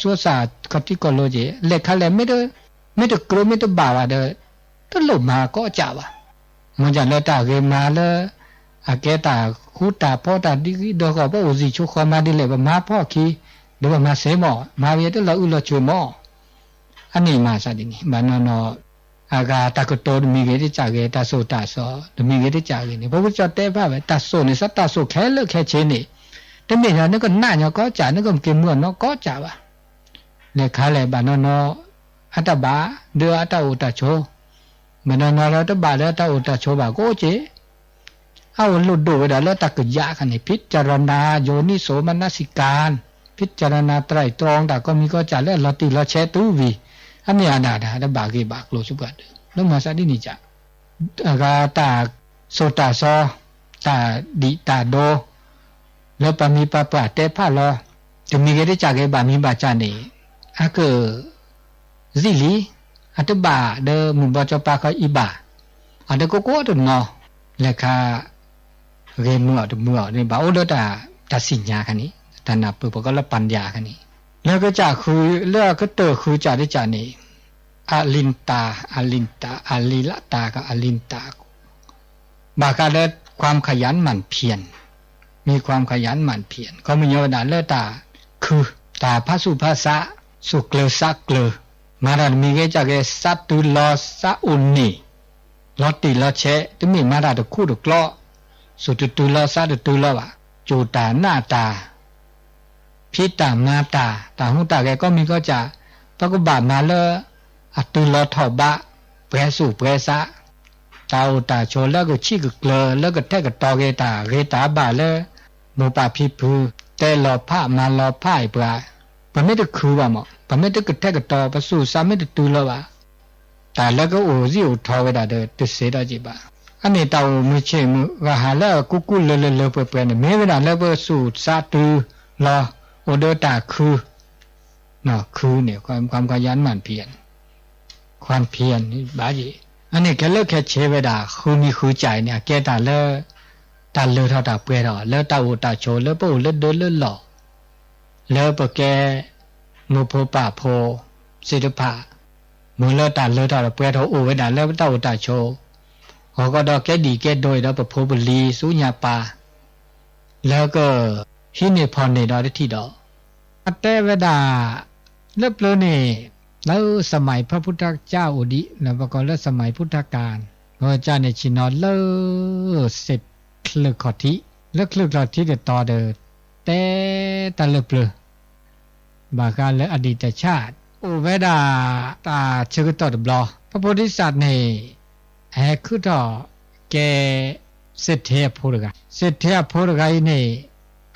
สัวสาคัติกอโลจีเล็กขเลยไม่ได้กลัวไม่ได้บาว่าเด้อต้องหลบมาก็จ้าวะมันจะเลิกตาเกมาเลยอาเกตาคูตาพ่อตาดิดอกก็อุจิชุขมาดิเลยว่ามาพ่อคีเดี๋ยวมาเสมอมาเวทเราอุลชวมออันนี้มาซะดินี่บานนออากาตากโตมีเกติจากเกตาโซตาซอมีเกติจากเกนี่พระพุทธเจ้าเตพะเวตาโซนี่สัตตาโซแค่เลิกแค่เชนี่แต่เนี่ยนึกก็น่าเนาะก็จ่านึกก็เกมเมื่อเนาะก็จ่าวะเนี่ยขาเลยบานนออัตบาเดืออัตอุตโชบานนอเราตบาเดืออัตอุตโชบาโกเจเอาหลุดดูไปแล้วตะกยะกันนี่พิจารณาโยนิโสมนสิการพิจารณาไตรตรองแต่ก็มีก็จะแล้วเราติเราแชตูวีอันนี้อันดาได้บากีบากโลชุบกันแล้วมาสักนี่จ้ะก็ตาโซตาซอตาดิตาโดแล้วปามีปาปะเตพะลอจะมีก็ได้จากไอ้บามีบาจานี่อะก็ซิลีอัตบาเดมุบจปาก็อีบาอันเดโกโก้ตุนเนาะเลขาเรมัวตุมัวนี่บาโอดตาสิญญาคันนี้ตานาปุปก็ละปัญญาคันนี้แล้วก็จะคือเลือกก็เตอคือจะได้จานี่อลินตาอลิละตากับอลินตาบากาเลิศความขยันหมั่นเพียรมีความขยันหมั่นเพียรเขามีโยดาเลิศตาคือตาพระสุภาษะสุเกลสักเกลมาดานมีเกจากสัตตุลอสะอุนนี่ลอติลอเชตมีมาดาตะคู่ตะกล้อสุตตุลอสะตตุลอวะจูตาหน้าตาพิตามาตาตาหูตาแกก็มีก็จะปกบามาเลอตุลอทอบะเปรสุเปรสะตาอุตาโชแล้วก็ชิกเกลแล้วก็แทกตอเกตาเรตาบาเลโมปาพิพูแต่ลอผ้ามาลอผ้าอีปลาปะไม่ได้คือว่าหมอปะไม่ได้กระแทกตอปะสู่สาไม่ได้ตุลอวะแต่แล้วก็โอซิโอทอเวดาเดติเสดาจิบาอันนี้เตาไม่ใช่มือว่าหาแล้วกุเลเปื่อยๆเนี่ยแม้เวลาแล้วก็สู่ซาตือรอโอเดตาคือเนาะคือเนี่ยความขยันหมั่นเพียรความเพียรนี่บาจีอันนี้แกเลิกแค่เชเวดาคือมีคือใจเนี่ยแกตาเลิกตาเลือเท่าตาเปื่อยแล้วตาโอตาโชแล้วปะโอเลือเดินเลือหล่อแล้วปะแกมุโพปะโพศิลปะมือเลือตาเลือเท่าตาเปื่อยเท่าโอเวดาแล้วตาโอตาโชเขาก็ดอกแกดีแกโดยแล้วปะโพบลีสุญญาปาแล้วก็ฮิเนพรในดอที่ดอกอัตเตเวดาเลิบเลยนี่แล้วสมัยพระพุทธเจ้าอุดิแล้วก็แล้วสมัยพุทธกาลพระเจ้าในชินอเลิศเสร็จคลึกขอทิแล้วคลึกขอทิเดต่อเดแต่ตะเลิบเลยบากาและอดีตชาติโอเวดาตาเชื่อต่อดบลอพระโพธิสัตว์นี่แหกคือต่อแกเสร็จเทียพูดกันเสร็จเทียพูดกันนี่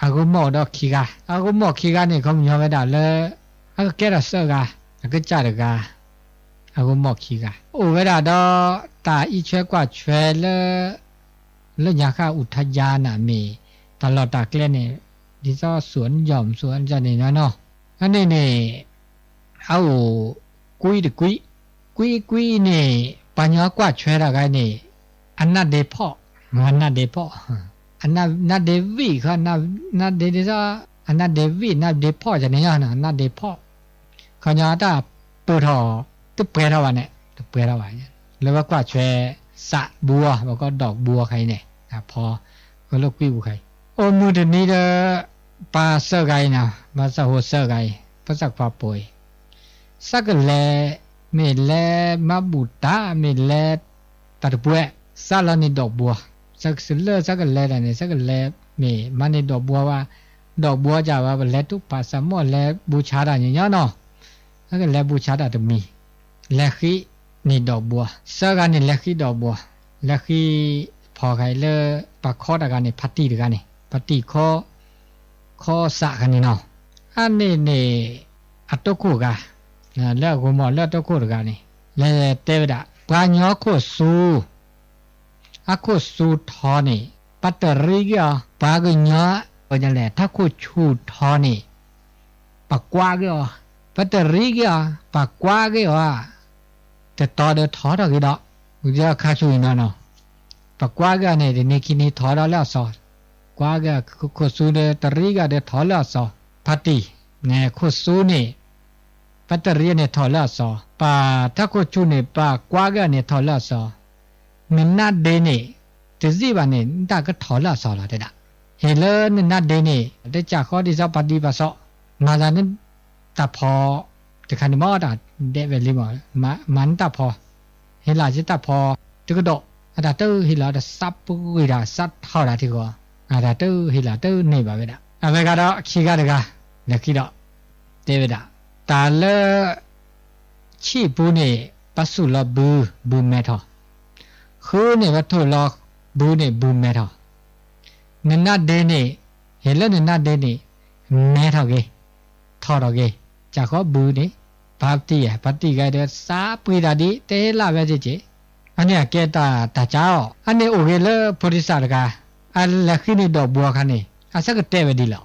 อากุโมดอกขีกาอากุโมขีกานี่เขามีเวดาเลยอากุแกระเสกาอากุจ่าดกาอากุโมขีกาโอเวดาดอตาอีเชกว่าเชเลยาคาอุทยานามีตลอดตากเล่นนี่ดิซอสวนหย่อมสวนจะนี่เนาะอันนี้นี่เอากุยนี่ปัญญากว่าเชระกันนี่อันนั้นเดพออันนั้นเดพออันนั้นเดวีค่ะนัดเดดิซาอันนั้นเดวีนัดเดพอจะนี่นะนัดเดพอขญาตาปูทอตึเปรวันเนี่ยตึเปรวันเนี่ยแล้วว่ากว่าเชสะบัวแล้วก็ดอกบัวใครเนี่ยพอก็ลูกวิวใครโอ้มือเดี๋ยวนี้เด้อปลาเสือไก่นะปลาสะโหเสือไก่ภาษาปลาป่วยสักแลเมลมาบุตาเมลตัดบัวซาลานิดอกบัวสักสิเลสักแลเนี่ยสักแลเมมันในดอกบัวว่าดอกบัวจะว่าแลทุกภาษาหมดแลบูชาได้อย่างเงี้ยเนาะสักแลบูชาได้จะมีแลขี้นี่ดอกบัวเสือกันนี่แลขี้ดอกบัวแลขี้พอใครเลปากคอดกันนี่พัตตีกันนี่พัตตีคอสะกันนี่เนาะอันนี้นี่อัตโตคุกะ แล้วกูหมอแล้วตะโคตรกันนี่แล้วเตวดาปาญอโคสูอะโคสูทอนี่ปัตตริกะปากญอปัญญาแหละถ้าโคชูทอนี่ปากกว่าก็ปัตตริกะปากกว่าก็แต่ต่อเดทอดอกอีดอกกูจะคาชูอีนาเนาะปากกว่าก็เนี่ยนี่กินี่ทอดแล้วซอกว่าก็โคสูเดตริกะเดทอแล้วซอพัตติเนี่ยโคสูนี่ปัตตริเนี่ยทอแล้วซอปาถ้าโคชูเนี่ยปากกว่าก็เนี่ยทอแล้วซอมินนาเดนี่တစီပါနဲ့တကထော်လာဆော်လာတဲ့ဟေလနဲ့နတ်ဒင်းနေတကြခေါ်ဒီစောပါတိပါဆော့မာလာနဲ့တဖောတခါနမောတာတဲ့ပဲလေးပါမန်တဖောဟေလာစစ်တဖောတကတော့အဲ့ဒါတူဟေလာတစပ်ပူဝိဒါစတ်ထော်တာဒီကောအဲ့ဒါတူဟေလာတူနေပါပဲဒါအမေကတော့ခီကတကလက်ခိတော့တေဝဒတာလချိဘူးနေပတ်စုလဘူးမဲထောခိုးနေဝတ်ထော်လောบูนี่บูแม่ทอนันนาเดนี่เห็นแล้วนันนาเดนี่แม่ทอเกทอดอกเกจากขอบูนี่บาปติปฏิกายเดสาปุยดาดิเตลาเวจิจิอันนี้เกตาเจ้าอันนี้โอเคเลยโพธิสัตว์กาอันละขี้นี่ดอกบัวคันนี่อาสักเตเวดีหรอ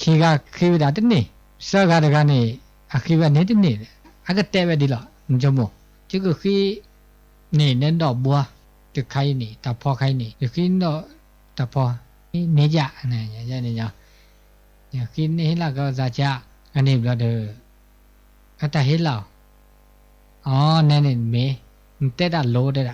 ขี้กาขี้วิดาตินี่สกาดกานี่อาขี้วันนี้ตินี่อาก็เตเวดีหรอมันจะโมจิก็ขี้นี่เน้นดอกบัวตึกใครนี่ตาพอใครนี่ตึกกินเนาะตาพอนี่เนจ่าเนี่ยเนี่ยกินนี่ละก็จะจ่าอันนี้บลาเดอก็แต่เห็นแล้วอ๋อเนี่ยเมมันเตะดาโลเด้อ